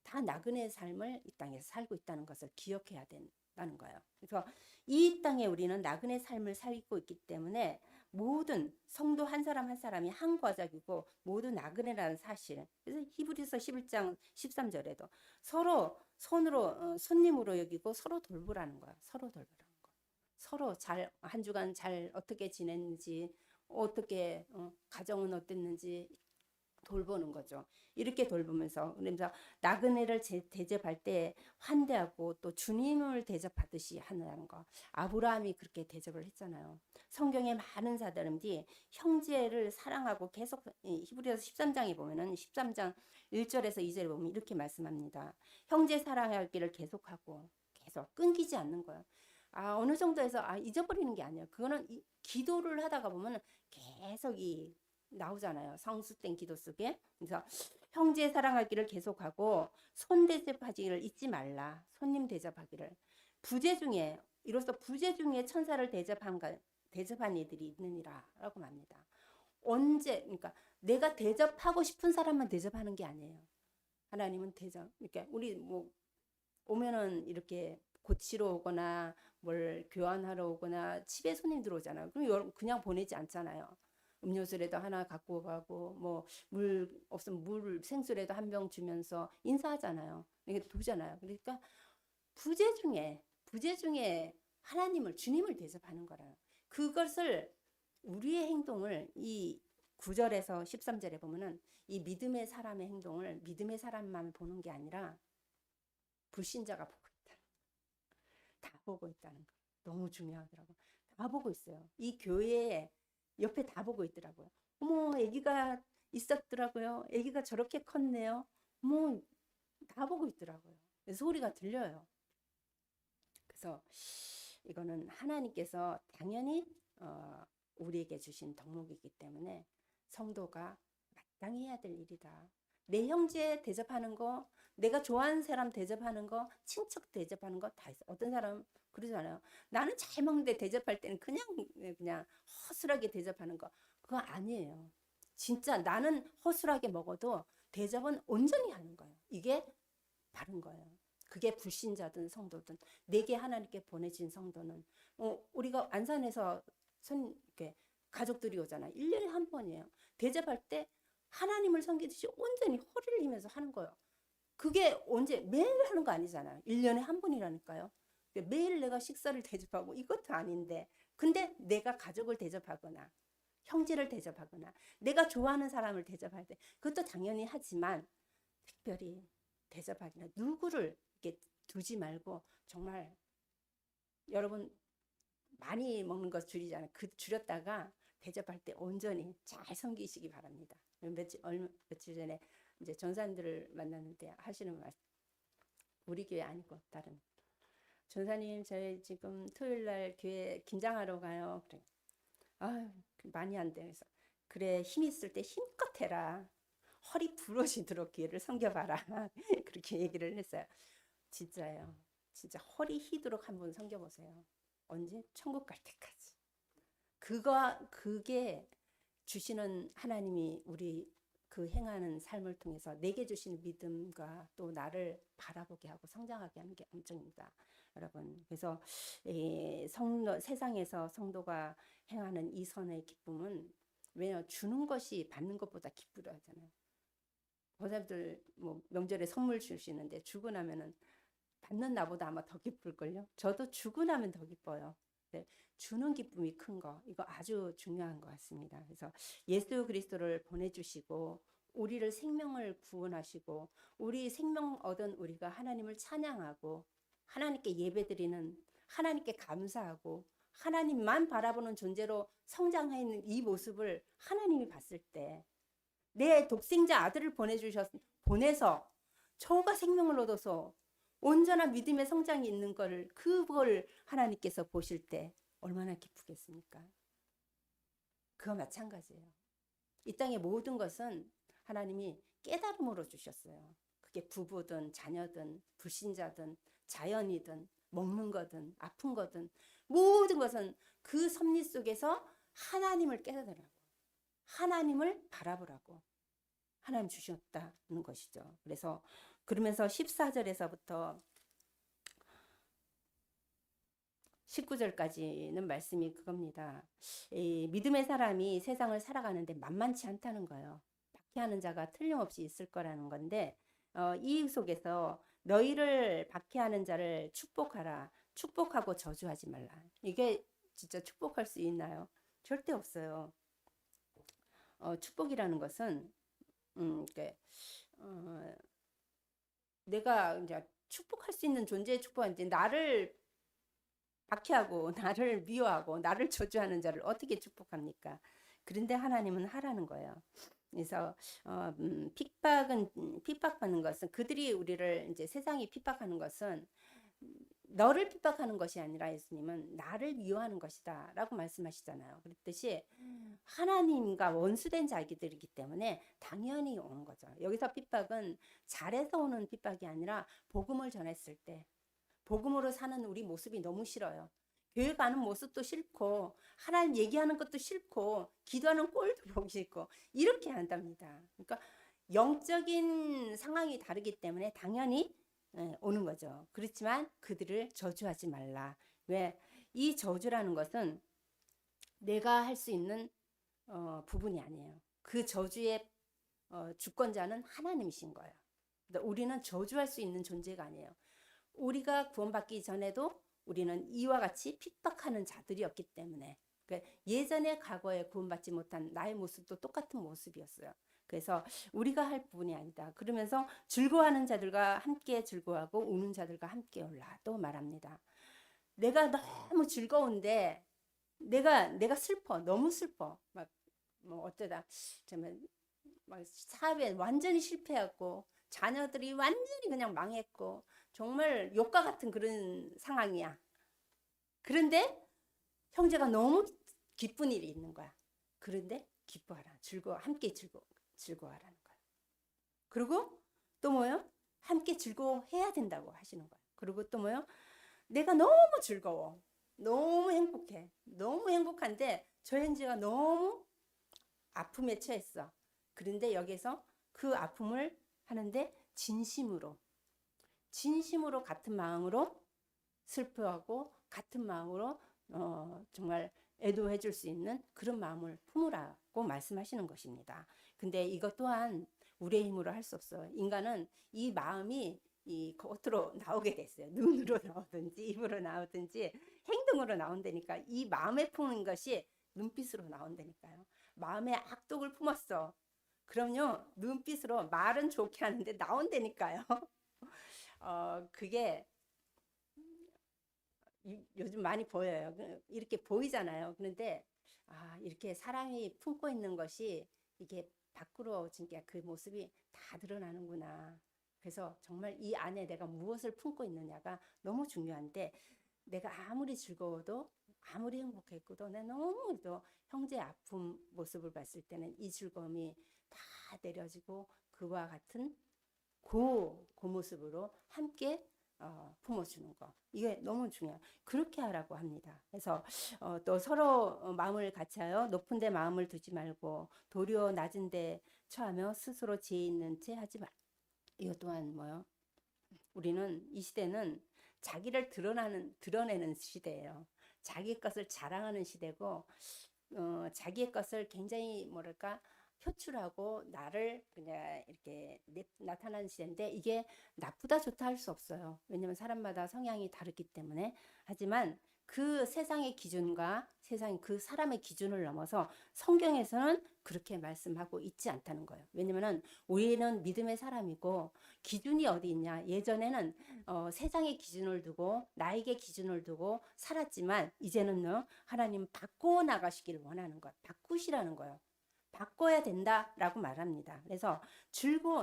다 나그네 삶을 이 땅에서 살고 있다는 것을 기억해야 된다는 거예요. 그래서 이 땅에 우리는 나그네 삶을 살고 있기 때문에 모든 성도 한 사람 한 사람이 한 과적이고 모두 나그네라는 사실. 그래서 히브리서 11장 13절에도 서로 손으로 손님으로 여기고 서로 돌보라는 거야. 서로 돌보라는 거. 서로 한 주간 잘 어떻게 지냈는지, 어떻게 가정은 어땠는지 돌보는 거죠. 이렇게 돌보면서, 그러면서 나그네를 대접할 때 환대하고 또 주님을 대접하듯이 하는 거. 아브라함이 그렇게 대접을 했잖아요. 성경의 많은 사람들이 형제를 사랑하고 계속, 히브리서 13장에 보면은 13장 1절에서 2절에 보면 이렇게 말씀합니다. 형제 사랑하기를 계속하고 계속 끊기지 않는 거예요. 어느 정도에서 잊어버리는 게 아니에요. 그거는 기도를 하다가 보면 계속 나오잖아요. 성숙된 기도 속에. 그래서 형제 사랑하기를 계속하고 손 대접하기를 잊지 말라. 손님 대접하기를. 부재 중에 이로써 부재 중에 천사를 대접한 이들이 있느니라 라고 말합니다. 언제 그러니까 내가 대접하고 싶은 사람만 대접하는 게 아니에요. 하나님은 대접. 그러니까 우리 뭐 오면은 이렇게 고치러 오거나 뭘 교환하러 오거나 집에 손님 들어오잖아요. 그럼 그냥 보내지 않잖아요. 음료수라도 하나 갖고 가고 뭐 물 없으면 물 생수라도 한 병 주면서 인사하잖아요. 이게 도잖아요. 그러니까 부재 중에 하나님을 주님을 대접하는 거라요. 그것을 우리의 행동을 이 9절에서 13절에 보면은 이 믿음의 사람의 행동을 믿음의 사람만 보는 게 아니라 불신자가 보고 있다. 다 보고 있다는 거. 너무 중요하더라고요. 다 보고 있어요. 이 교회에 옆에 다 보고 있더라고요. 어머, 아기가 있었더라고요. 아기가 저렇게 컸네요. 뭐 다 보고 있더라고요. 소리가 들려요. 그래서 이거는 하나님께서 당연히 우리에게 주신 덕목이기 때문에 성도가 마땅히 해야 될 일이다. 내 형제 대접하는 거, 내가 좋아하는 사람 대접하는 거, 친척 대접하는 거 다 있어. 어떤 사람 그러잖아요. 나는 잘 먹는데 대접할 때는 그냥 허술하게 대접하는 거. 그거 아니에요. 진짜 나는 허술하게 먹어도 대접은 온전히 하는 거예요. 이게 바른 거예요. 그게 불신자든 성도든 내게 하나님께 보내진 성도는 우리가 안산에서 이렇게 가족들이 오잖아요. 1년에 한 번이에요. 대접할 때 하나님을 섬기듯이 온전히 허리를 힘면서 하는 거예요. 그게 언제 매일 하는 거 아니잖아요. 1년에 한 번이라니까요. 매일 내가 식사를 대접하고 이것도 아닌데 근데 내가 가족을 대접하거나 형제를 대접하거나 내가 좋아하는 사람을 대접할 때 그것도 당연히 하지만 특별히 대접하기나 누구를 이렇게 두지 말고 정말 여러분 많이 먹는 거 줄이잖아요. 줄였다가 대접할 때 온전히 잘 섬기시기 바랍니다. 며칠 전에 이제 전사님들을 만났는데 하시는 말, 우리 교회 아니고 다른 전사님 저희 지금 토요일 날 교회 김장하러 가요. 그래. 많이 안 돼. 그래서 그래 힘 있을 때 힘껏 해라. 허리 부러지도록 교회를 섬겨봐라. 그렇게 얘기를 했어요. 진짜예요. 진짜 허리 휘도록 한번 섬겨보세요. 언제? 천국 갈 때까지. 그게 주시는 하나님이 우리 그 행하는 삶을 통해서 내게 주시는 믿음과 또 나를 바라보게 하고 성장하게 하는 게 엄청입니다. 여러분. 그래서 세상에서 성도가 행하는 이 선의 기쁨은 왜냐 주는 것이 받는 것보다 기쁘다 하잖아요. 보살들 뭐 명절에 선물 주시는데 주고 나면은 받는 나보다 아마 더 기쁠걸요. 저도 주고 나면 더 기뻐요. 네, 주는 기쁨이 큰 거, 이거 아주 중요한 것 같습니다. 그래서 예수 그리스도를 보내주시고 우리를 생명을 구원하시고 우리 생명 얻은 우리가 하나님을 찬양하고 하나님께 예배드리는 하나님께 감사하고 하나님만 바라보는 존재로 성장해 있는 이 모습을 하나님이 봤을 때 내 독생자 아들을 보내서 저가 생명을 얻어서 온전한 믿음의 성장이 있는 그걸 하나님께서 보실 때 얼마나 기쁘겠습니까? 그와 마찬가지예요. 이 땅의 모든 것은 하나님이 깨달음으로 주셨어요. 그게 부부든 자녀든 불신자든 자연이든 먹는 거든 아픈 거든 모든 것은 그 섭리 속에서 하나님을 깨달으라고 하나님을 바라보라고 하나님 주셨다는 것이죠. 그래서 그러면서 14절에서부터 19절까지는 말씀이 그겁니다. 이 믿음의 사람이 세상을 살아가는데 만만치 않다는 거예요. 박해하는 자가 틀림없이 있을 거라는 건데 이 속에서 너희를 박해하는 자를 축복하라. 축복하고 저주하지 말라. 이게 진짜 축복할 수 있나요? 절대 없어요. 축복이라는 것은 내가 이제 축복할 수 있는 존재의 축복인데 나를 박해하고 나를 미워하고 나를 저주하는 자를 어떻게 축복합니까? 그런데 하나님은 하라는 거예요. 그래서 핍박받는 것은 그들이 우리를 이제 세상이 핍박하는 것은 너를 핍박하는 것이 아니라 예수님은 나를 미워하는 것이다라고 말씀하시잖아요. 그랬듯이 하나님과 원수된 자기들이기 때문에 당연히 오는 거죠. 여기서 핍박은 잘해서 오는 핍박이 아니라 복음을 전했을 때 복음으로 사는 우리 모습이 너무 싫어요. 교회 가는 모습도 싫고 하나님 얘기하는 것도 싫고 기도하는 꼴도 보기 싫고 이렇게 한답니다. 그러니까 영적인 상황이 다르기 때문에 당연히 오는 거죠. 그렇지만 그들을 저주하지 말라. 왜? 이 저주라는 것은 내가 할 수 있는 부분이 아니에요. 그 저주의 주권자는 하나님이신 거예요. 우리는 저주할 수 있는 존재가 아니에요. 우리가 구원받기 전에도 우리는 이와 같이 핍박하는 자들이었기 때문에 예전에 과거에 구원받지 못한 나의 모습도 똑같은 모습이었어요. 그래서 우리가 할 부분이 아니다. 그러면서 즐거워하는 자들과 함께 즐거워하고 우는 자들과 함께 울라 또 말합니다. 내가 너무 즐거운데 내가 슬퍼. 너무 슬퍼. 막 뭐 어쩌다 정말 막 사업에 완전히 실패했고 자녀들이 완전히 그냥 망했고 정말 욕과 같은 그런 상황이야. 그런데 형제가 너무 기쁜 일이 있는 거야. 그런데 기뻐하라. 함께 즐거워하라는 거야. 그리고 또 뭐요? 함께 즐거워해야 된다고 하시는 거야. 그리고 또 뭐요? 내가 너무 즐거워. 너무 행복해. 너무 행복한데 저 형제가 너무 아픔에 처했어. 그런데 여기서 그 아픔을 하는데 진심으로 같은 마음으로 슬퍼하고 같은 마음으로 정말 애도해 줄 수 있는 그런 마음을 품으라고 말씀하시는 것입니다. 근데 이것 또한 우리의 힘으로 할 수 없어요. 인간은 이 마음이 이 겉으로 나오게 됐어요. 눈으로 나오든지 입으로 나오든지 행동으로 나온다니까. 이 마음에 품은 것이 눈빛으로 나온다니까요. 마음에 악독을 품었어. 그럼요, 눈빛으로 말은 좋게 하는데 나온다니까요. 그게 요즘 많이 보여요. 이렇게 보이잖아요. 그런데 이렇게 사람이 품고 있는 것이 이게 밖으로 진짜 그 모습이 다 드러나는구나. 그래서 정말 이 안에 내가 무엇을 품고 있느냐가 너무 중요한데 내가 아무리 즐거워도 아무리 행복했고도 내 너무도 형제의 아픔 모습을 봤을 때는 이 즐거움이 다 내려지고 그와 같은 그 모습으로 함께 품어주는 거 이게 너무 중요해요. 그렇게 하라고 합니다. 그래서 또 서로 마음을 같이하여 높은 데 마음을 두지 말고 도리어 낮은 데 처하며 스스로 지혜 있는 채 하지 말. 이것 또한 뭐요? 우리는 이 시대는 자기를 드러내는 시대예요. 자기 것을 자랑하는 시대고 자기의 것을 굉장히 뭐랄까 표출하고 나를 그냥 이렇게 나타나는 시대인데 이게 나쁘다 좋다 할 수 없어요. 왜냐면 사람마다 성향이 다르기 때문에. 하지만 그 세상의 기준과 그 사람의 기준을 넘어서 성경에서는 그렇게 말씀하고 있지 않다는 거예요. 왜냐면은 우리는 믿음의 사람이고 기준이 어디 있냐. 예전에는 세상의 기준을 두고 나에게 기준을 두고 살았지만 이제는요 하나님 바꿔 나가시길 원하는 것, 바꾸시라는 거예요. 바꿔야 된다라고 말합니다. 그래서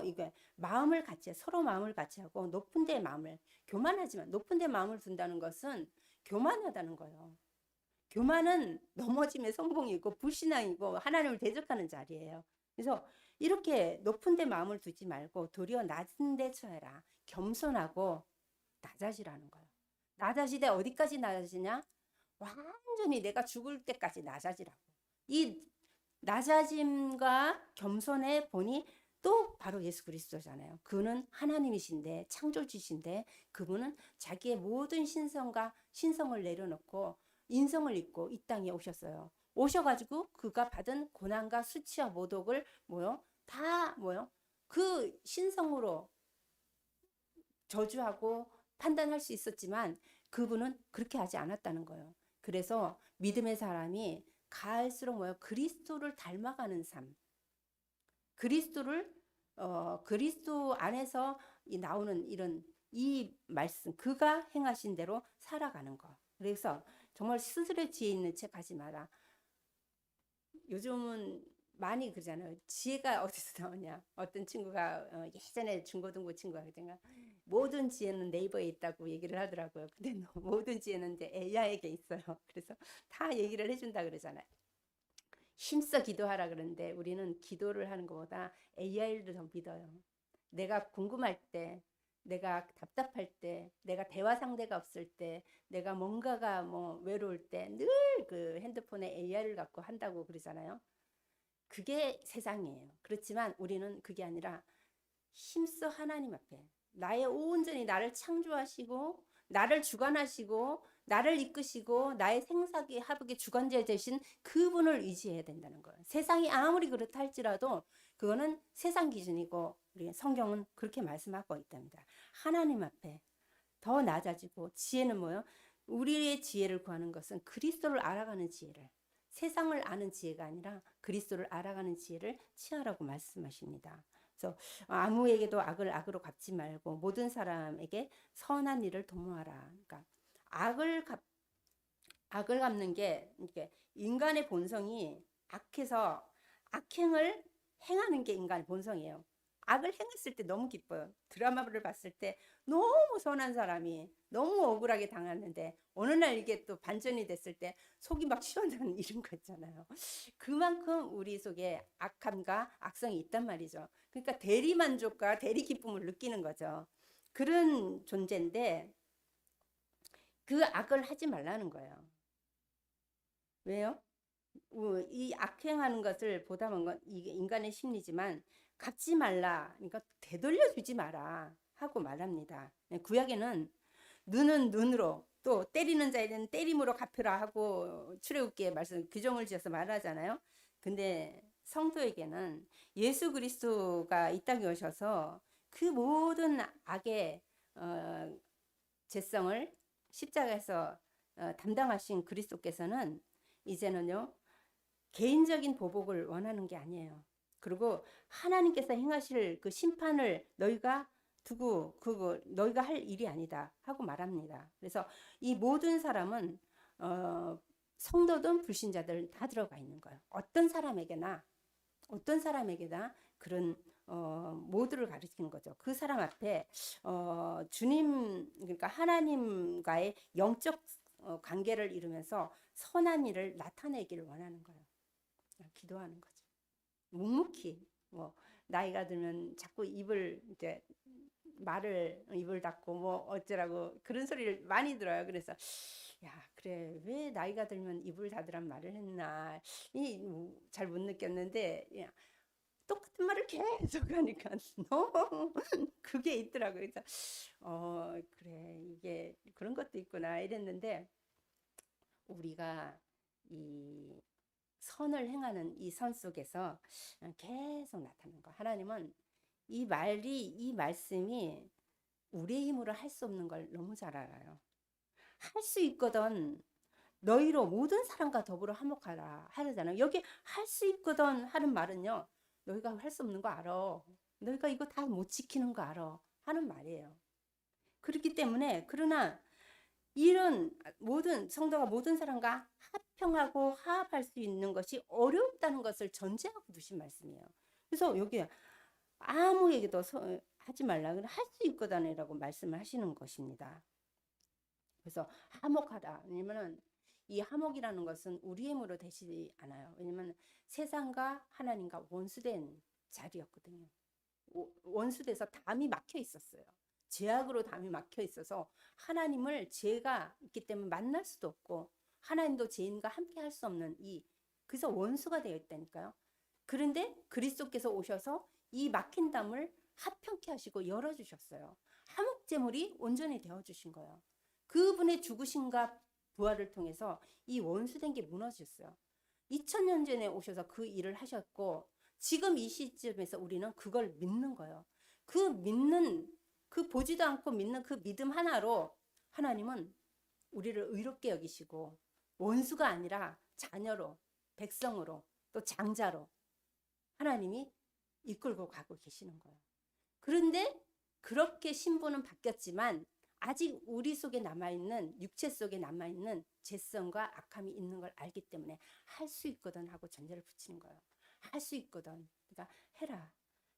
이게 마음을 같이 서로 마음을 같이 하고 높은 데 마음을 교만하지만 높은 데 마음을 둔다는 것은 교만하다는 거예요. 교만은 넘어짐의 성공이고 불신앙이고 하나님을 대적하는 자리예요. 그래서 이렇게 높은 데 마음을 두지 말고 도리어 낮은 데 처해라. 겸손하고 낮아지라는 거예요. 낮아지되 어디까지 낮아지냐? 완전히 내가 죽을 때까지 낮아지라고. 이 낮아짐과 겸손의 본이 또 바로 예수 그리스도잖아요. 그는 하나님이신데 창조주신데 그분은 자기의 모든 신성을 내려놓고 인성을 입고 이 땅에 오셨어요. 오셔가지고 그가 받은 고난과 수치와 모독을 그 신성으로 저주하고 판단할 수 있었지만 그분은 그렇게 하지 않았다는 거예요. 그래서 믿음의 사람이 갈수록 그리스도를 닮아가는 삶. 그리스도 안에서 나오는 이 말씀, 그가 행하신 대로 살아가는 거. 그래서 정말 스스로 지혜 있는 책 하지 마라. 요즘은 많이 그러잖아요. 지혜가 어디서 나오냐? 어떤 친구가 예전에 중고등부 친구가 그랬잖아. 모든 지혜는 네이버에 있다고 얘기를 하더라고요. 근데 모든 지혜는 이제 AI에게 있어요. 그래서 다 얘기를 해준다 그러잖아요. 힘써 기도하라 그러는데 우리는 기도를 하는 것보다 AI를 더 믿어요. 내가 궁금할 때, 내가 답답할 때, 내가 대화 상대가 없을 때, 내가 뭔가가 뭐 외로울 때 늘 그 핸드폰에 AI를 갖고 한다고 그러잖아요. 그게 세상이에요. 그렇지만 우리는 그게 아니라 힘써 하나님 앞에 나의 온전히 나를 창조하시고 나를 주관하시고 나를 이끄시고 나의 생사기 하복의 주관자 되신 그분을 의지해야 된다는 거예요. 세상이 아무리 그렇다 할지라도 그거는 세상 기준이고 우리 성경은 그렇게 말씀하고 있답니다. 하나님 앞에 더 낮아지고 지혜는 뭐예요? 우리의 지혜를 구하는 것은 그리스도를 알아가는 지혜를 세상을 아는 지혜가 아니라 그리스도를 알아가는 지혜를 취하라고 말씀하십니다. 그래서 아무에게도 악을 악으로 갚지 말고 모든 사람에게 선한 일을 도모하라. 그러니까 악을 악을 갚는 게 이게 인간의 본성이 악해서 악행을 행하는 게 인간의 본성이에요. 악을 행했을 때 너무 기뻐요. 드라마를 봤을 때 너무 선한 사람이 너무 억울하게 당하는데 어느 날 이게 또 반전이 됐을 때 속이 막 시원한 이런 거 있잖아요. 그만큼 우리 속에 악함과 악성이 있단 말이죠. 그러니까 대리 만족과 대리 기쁨을 느끼는 거죠. 그런 존재인데 그 악을 하지 말라는 거예요. 왜요? 이 악행하는 것을 보담한 건 이게 인간의 심리지만 갚지 말라. 그러니까 되돌려 주지 마라 하고 말합니다. 구약에는 눈은 눈으로 또 때리는 자에는 때림으로 갚으라 하고 출애굽기에 말씀 규정을 지어서 말하잖아요. 근데 성도에게는 예수 그리스도가 이 땅에 오셔서 그 모든 악의 죄성을 십자가에서 담당하신 그리스도께서는 이제는요 개인적인 보복을 원하는 게 아니에요. 그리고 하나님께서 행하실 그 심판을 너희가 두고 그거 너희가 할 일이 아니다 하고 말합니다. 그래서 이 모든 사람은 성도든 불신자들 다 들어가 있는 거예요. 어떤 사람에게나 그런 모두를 가리키는 거죠. 그 사람 앞에 주님 그러니까 하나님과의 영적 관계를 이루면서 선한 일을 나타내기를 원하는 거예요. 기도하는 거죠. 묵묵히 뭐 나이가 들면 자꾸 입을 이제 말을 입을 닫고 뭐 어쩌라고 그런 소리를 많이 들어요. 그래서 야 그래 왜 나이가 들면 입을 닫으란 말을 했나 이 잘 못 느꼈는데 야, 똑같은 말을 계속 하니까 너무 그게 있더라고요. 그래서 그래 이게 그런 것도 있구나 이랬는데 우리가 이 선을 행하는 이 선 속에서 계속 나타나는 거. 하나님은 이 말씀이 우리의 힘으로 할 수 없는 걸 너무 잘 알아요. 할 수 있거든. 너희로 모든 사람과 더불어 화목하라 하잖아요. 여기 할 수 있거든 하는 말은요. 너희가 할 수 없는 거 알아. 너희가 이거 다 못 지키는 거 알아. 하는 말이에요. 그렇기 때문에 그러나 이런 모든 성도가 모든 사람과 합평하고 화합할 수 있는 것이 어렵다는 것을 전제하고 두신 말씀이에요. 그래서 여기 아무에게도 하지 말라. 할 수 있거든이라고 말씀을 하시는 것입니다. 그래서 화목하다. 왜냐면은 이 화목이라는 것은 우리의 힘으로 되지 않아요. 왜냐면 세상과 하나님과 원수된 자리였거든요. 원수돼서 담이 막혀 있었어요. 죄악으로 담이 막혀 있어서 하나님을 죄가 있기 때문에 만날 수도 없고 하나님도 죄인과 함께 할 수 없는 그래서 원수가 되어 있다니까요. 그런데 그리스도께서 오셔서 이 막힌 담을 합평케 하시고 열어주셨어요. 화목제물이 온전히 되어주신 거예요. 그분의 죽으심과 부활을 통해서 이 원수된 게 무너졌어요. 2000년 전에 오셔서 그 일을 하셨고 지금 이 시점에서 우리는 그걸 믿는 거예요. 그 보지도 않고 믿는 그 믿음 하나로 하나님은 우리를 의롭게 여기시고 원수가 아니라 자녀로 백성으로 또 장자로 하나님이 이끌고 가고 계시는 거예요. 그런데 그렇게 신분은 바뀌었지만 아직 우리 속에 남아있는 육체 속에 남아있는 죄성과 악함이 있는 걸 알기 때문에 할 수 있거든 하고 전제를 붙이는 거예요. 할 수 있거든. 그러니까 해라.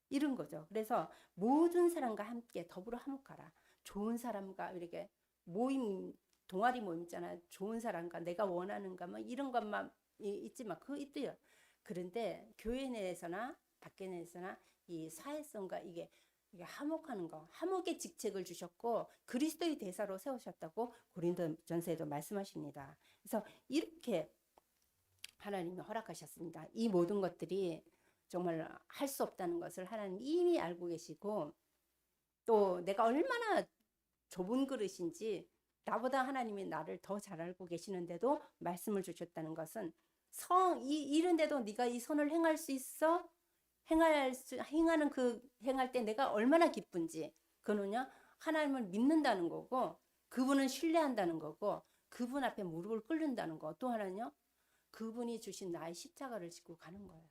이런 거죠. 그래서 모든 사람과 함께 더불어 화목하라. 좋은 사람과 이렇게 모임, 동아리 모임 있잖아요. 좋은 사람과 내가 원하는가 뭐 이런 것만 있지만 그거 있대요. 그런데 교회 내에서나 밖에 내에서나 이 사회성과 이게 화목하는 거, 화목의 직책을 주셨고 그리스도의 대사로 세우셨다고 고린도전서에도 말씀하십니다. 그래서 이렇게 하나님이 허락하셨습니다. 이 모든 것들이 정말 할 수 없다는 것을 하나님 이미 알고 계시고 또 내가 얼마나 좁은 그릇인지 나보다 하나님이 나를 더 잘 알고 계시는데도 말씀을 주셨다는 것은 이런데도 네가 이 선을 행할 수 있어? 행할 때 내가 얼마나 기쁜지 그는요 하나님을 믿는다는 거고 그분은 신뢰한다는 거고 그분 앞에 무릎을 꿇는다는 거 또 하나는요 그분이 주신 나의 십자가를 지고 가는 거예요.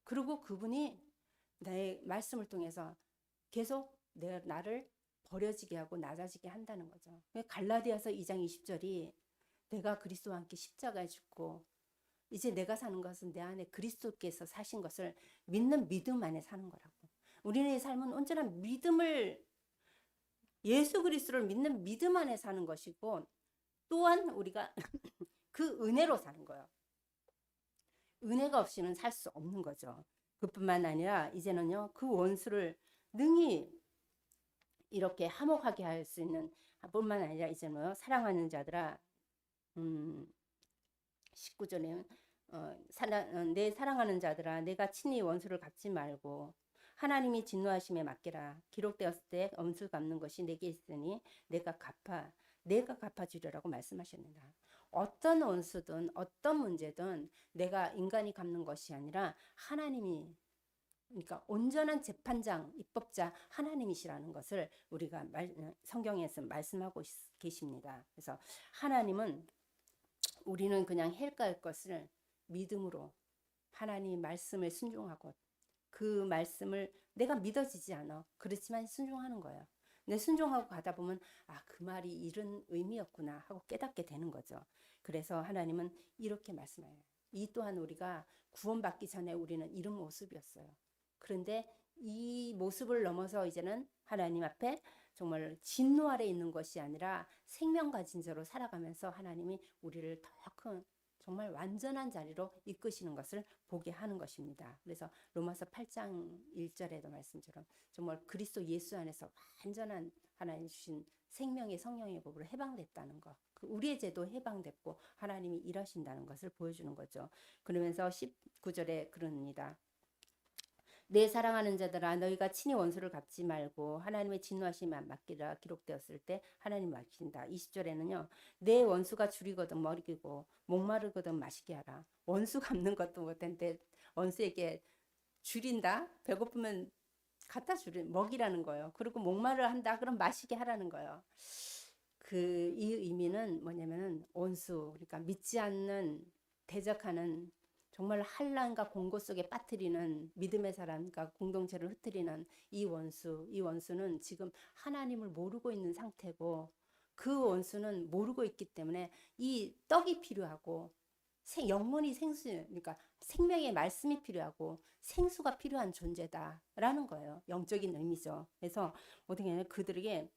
그리고 그분이 내 말씀을 통해서 계속 나를 버려지게 하고 낮아지게 한다는 거죠. 갈라디아서 2장 20절이 내가 그리스도와 함께 십자가에 죽고 이제 내가 사는 것은 내 안에 그리스도께서 사신 것을 믿는 믿음 안에 사는 거라고. 우리의 삶은 온전한 믿음을 예수 그리스도를 믿는 믿음 안에 사는 것이고 또한 우리가 그 은혜로 사는 거예요. 은혜가 없이는 살 수 없는 거죠. 그뿐만 아니라 이제는요 그 원수를 능히 이렇게 화목하게 할 수 있는 뿐만 아니라 이제는 사랑하는 자들아 19절에 내 사랑하는 자들아 내가 친히 원수를 갚지 말고 하나님이 진노하심에 맡기라. 기록되었을 때 원수 갚는 것이 내게 있으니 내가 갚아주리라고 말씀하셨습니다. 어떤 원수든 어떤 문제든 내가 인간이 갚는 것이 아니라 하나님이 그러니까 온전한 재판장, 입법자 하나님이시라는 것을 우리가 성경에서 말씀하고 계십니다. 그래서 하나님은 우리는 그냥 해갈 것을 믿음으로 하나님 말씀을 순종하고 그 말씀을 내가 믿어지지 않아. 그렇지만 순종하는 거예요. 근데 순종하고 가다 보면 그 말이 이런 의미였구나 하고 깨닫게 되는 거죠. 그래서 하나님은 이렇게 말씀해요. 이 또한 우리가 구원받기 전에 우리는 이런 모습이었어요. 그런데 이 모습을 넘어서 이제는 하나님 앞에 정말 진노 아래 있는 것이 아니라 생명과 진저로 살아가면서 하나님이 우리를 더 큰 정말 완전한 자리로 이끄시는 것을 보게 하는 것입니다. 그래서 로마서 8장 1절에도 말씀처럼 정말 그리스도 예수 안에서 완전한 하나님 주신 생명의 성령의 법으로 해방됐다는 것. 우리의 죄도 해방됐고 하나님이 일하신다는 것을 보여주는 거죠. 그러면서 19절에 그럽니다. 내 사랑하는 자들아 너희가 친히 원수를 갚지 말고 하나님의 진노하심에 맡기라. 기록되었을 때 하나님 맡긴다. 20절에는요. 내 원수가 줄이거든 먹이고 목마르거든 마시게 하라. 원수 갚는 것도 못했는데 원수에게 줄인다. 배고프면 갖다 먹이라는 거예요. 그리고 목마르 한다. 그럼 마시게 하라는 거예요. 이 의미는 뭐냐면은 원수 그러니까 믿지 않는 대적하는 정말 환난과 공고 속에 빠뜨리는 믿음의 사람과 공동체를 흩뜨리는 이 원수는 지금 하나님을 모르고 있는 상태고 그 원수는 모르고 있기 때문에 이 떡이 필요하고 영혼이 그러니까 생명의 말씀이 필요하고 생수가 필요한 존재다라는 거예요. 영적인 의미죠. 그래서 어떻게 하냐면 그들에게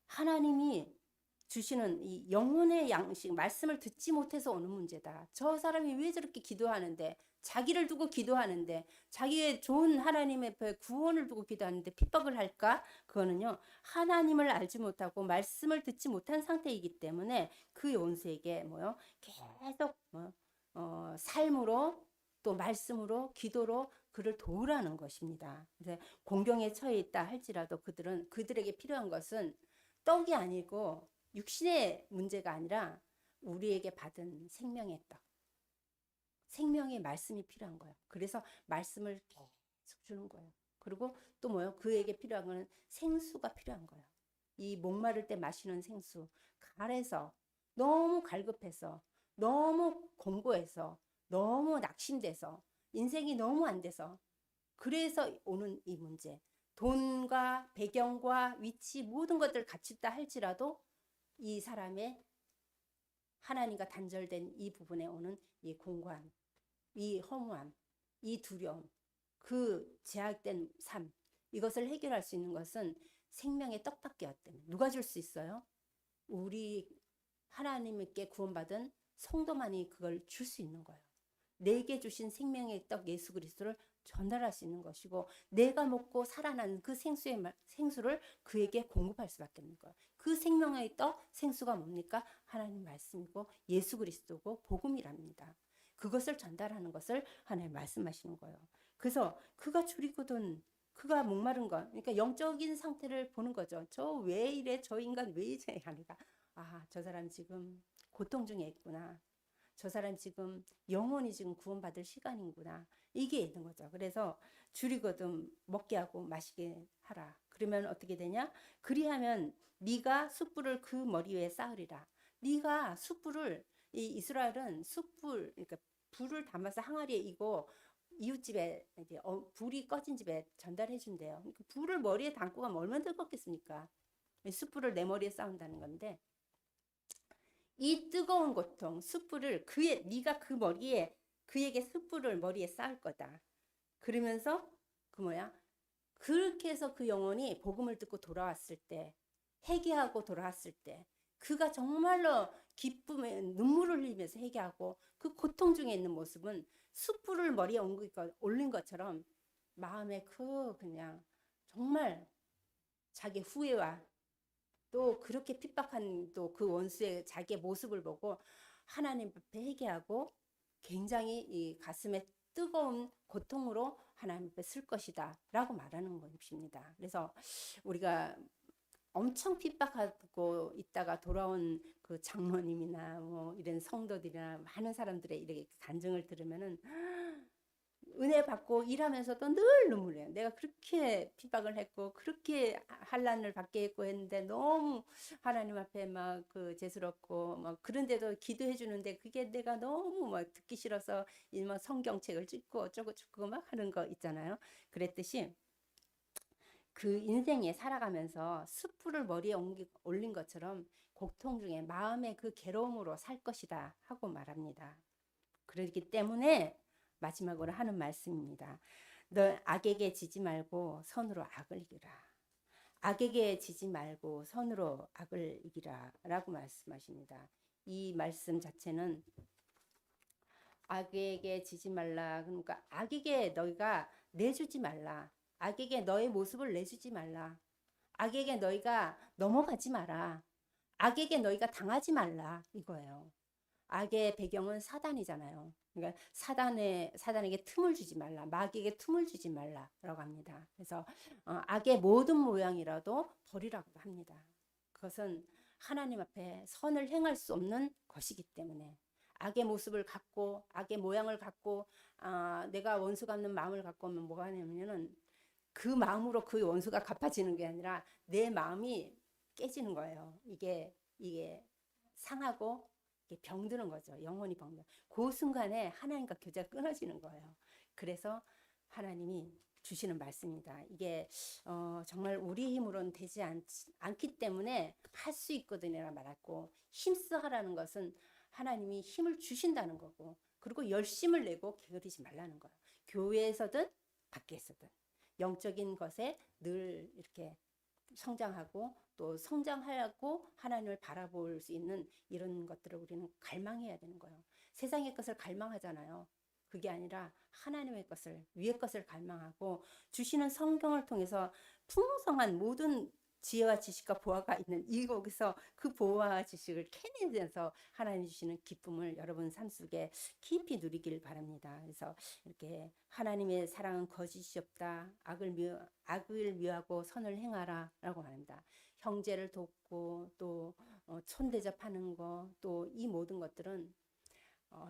하나님이 주시는 이 영혼의 양식, 말씀을 듣지 못해서 오는 문제다. 저 사람이 왜 저렇게 기도하는데, 자기를 두고 기도하는데, 자기의 좋은 하나님의 구원을 두고 기도하는데 핍박을 할까? 그거는요, 하나님을 알지 못하고 말씀을 듣지 못한 상태이기 때문에 그 원수에게 계속 삶으로 또 말씀으로 기도로 그를 도우라는 것입니다. 그래서 공경에 처해 있다 할지라도 그들에게 필요한 것은 떡이 아니고 육신의 문제가 아니라 우리에게 받은 생명의 떡, 생명의 말씀이 필요한 거예요. 그래서 말씀을 계속 주는 거예요. 그리고 또 그에게 필요한 거는 생수가 필요한 거예요. 이 목마를 때 마시는 생수, 갈에서 너무 갈급해서 너무 공고해서 너무 낙심돼서 인생이 너무 안 돼서 그래서 오는 이 문제, 돈과 배경과 위치 모든 것들 갖췄다 할지라도 이 사람의 하나님과 단절된 이 부분에 오는 이 공고함, 이 허무함, 이 두려움, 그 제약된 삶, 이것을 해결할 수 있는 것은 생명의 떡밖에 없대요. 누가 줄 수 있어요? 우리 하나님께 구원받은 성도만이 그걸 줄 수 있는 거예요. 내게 주신 생명의 떡 예수 그리스도를 전달할 수 있는 것이고, 내가 먹고 살아난 그 생수를 그에게 공급할 수밖에 없는 거예요. 그 생명의 떡 생수가 뭡니까? 하나님 말씀이고 예수 그리스도고 복음이랍니다. 그것을 전달하는 것을 하나님 말씀하시는 거예요. 그래서 그가 줄이거든, 그가 목마른 것, 그러니까 영적인 상태를 보는 거죠. 저 왜 이래, 저 인간 왜 이래 하니까, 아, 저 사람 지금 고통 중에 있구나, 저 사람 지금 영혼이 지금 구원받을 시간이구나, 이게 있는 거죠. 그래서 줄이거든 먹게 하고 마시게 하라. 그러면 어떻게 되냐? 그리하면 네가 숯불을 그 머리 위에 쌓으리라. 네가 숯불을, 이 이스라엘은 숯불, 그러니까 불을 담아서 항아리에 이고 이웃집에 이제 불이 꺼진 집에 전달해 준대요. 그러니까 불을 머리에 담고 가면 얼마나 뜨겁겠습니까? 숯불을 내 머리에 쌓은다는 건데, 이 뜨거운 고통, 숯불을 네가 그 머리에, 그에게 숯불을 머리에 쌓을 거다. 그러면서 그 뭐야? 그렇게 해서 그 영혼이 복음을 듣고 돌아왔을 때, 회개하고 돌아왔을 때, 그가 정말로 기쁨에 눈물을 흘리면서 회개하고 그 고통 중에 있는 모습은 숯불을 머리에 올린 것처럼 마음에 그냥 정말 자기 후회와 또 그렇게 핍박한 또 그 원수의 자기의 모습을 보고 하나님 앞에 회개하고 굉장히 이 가슴에 뜨거운 고통으로 하나님 앞에 쓸 것이다 라고 말하는 것입니다. 그래서 우리가 엄청 핍박하고 있다가 돌아온 그 장로님이나 뭐 이런 성도들이나 많은 사람들의 이렇게 간증을 들으면은 은혜 받고 일하면서도 늘 눈물이에요. 내가 그렇게 핍박을 했고 그렇게 환난을 받게 했고 했는데 너무 하나님 앞에 막 그 죄스럽고 막 그런데도 기도해 주는데 그게 내가 너무 막 듣기 싫어서 막 성경책을 찍고 어쩌고 저쩌고 막 하는 거 있잖아요. 그랬듯이 그 인생에 살아가면서 숯불을 머리에 올린 것처럼 고통 중에 마음의 그 괴로움으로 살 것이다 하고 말합니다. 그렇기 때문에 마지막으로 하는 말씀입니다. 너 악에게 지지 말고 선으로 악을 이기라. 악에게 지지 말고 선으로 악을 이기라 라고 말씀하십니다. 이 말씀 자체는 악에게 지지 말라, 그러니까 악에게 너희가 내주지 말라, 악에게 너의 모습을 내주지 말라, 악에게 너희가 넘어가지 마라, 악에게 너희가 당하지 말라, 이거예요. 악의 배경은 사단이잖아요. 그러니까 사단에게 틈을 주지 말라, 마귀에게 틈을 주지 말라라고 합니다. 그래서 악의 모든 모양이라도 버리라고 합니다. 그것은 하나님 앞에 선을 행할 수 없는 것이기 때문에 악의 모습을 갖고 악의 모양을 갖고 내가 원수 갚는 마음을 갖고 오면 뭐가 하냐면은 그 마음으로 그 원수가 갚아지는 게 아니라 내 마음이 깨지는 거예요. 이게 상하고 병드는 거죠. 영혼이 병들어. 그 순간에 하나님과 교제가 끊어지는 거예요. 그래서 하나님이 주시는 말씀입니다. 이게 정말 우리 힘으로는 되지 않기 때문에 할 수 있거든요 말했고, 힘써 하라는 것은 하나님이 힘을 주신다는 거고, 그리고 열심을 내고 게으르지 말라는 거예요. 교회에서든 밖에서든 영적인 것에 늘 이렇게 성장하고 또 성장하고 하나님을 바라볼 수 있는 이런 것들을 우리는 갈망해야 되는 거예요. 세상의 것을 갈망하잖아요. 그게 아니라 하나님의 것을, 위의 것을 갈망하고 주시는 성경을 통해서 풍성한 모든 지혜와 지식과 보화가 있는 이곳에서 그 보화와 지식을 캐내면서 하나님 주시는 기쁨을 여러분 삶 속에 깊이 누리길 바랍니다. 그래서 이렇게 하나님의 사랑은 거짓이 없다. 악을 미워하고 선을 행하라 라고 말합니다. 형제를 돕고 또 손대접하는 거, 또 이 모든 것들은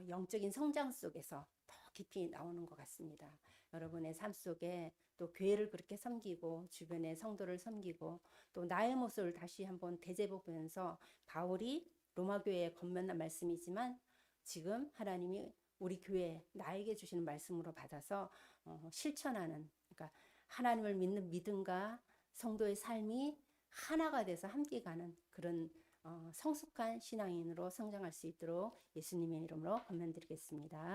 영적인 성장 속에서 더 깊이 나오는 것 같습니다. 여러분의 삶 속에 또 교회를 그렇게 섬기고 주변의 성도를 섬기고 또 나의 모습을 다시 한번 되짚어보면서 바울이 로마 교회에 건면한 말씀이지만 지금 하나님이 우리 교회 나에게 주시는 말씀으로 받아서 실천하는, 그러니까 하나님을 믿는 믿음과 성도의 삶이 하나가 돼서 함께 가는 그런 성숙한 신앙인으로 성장할 수 있도록 예수님의 이름으로 권면드리겠습니다.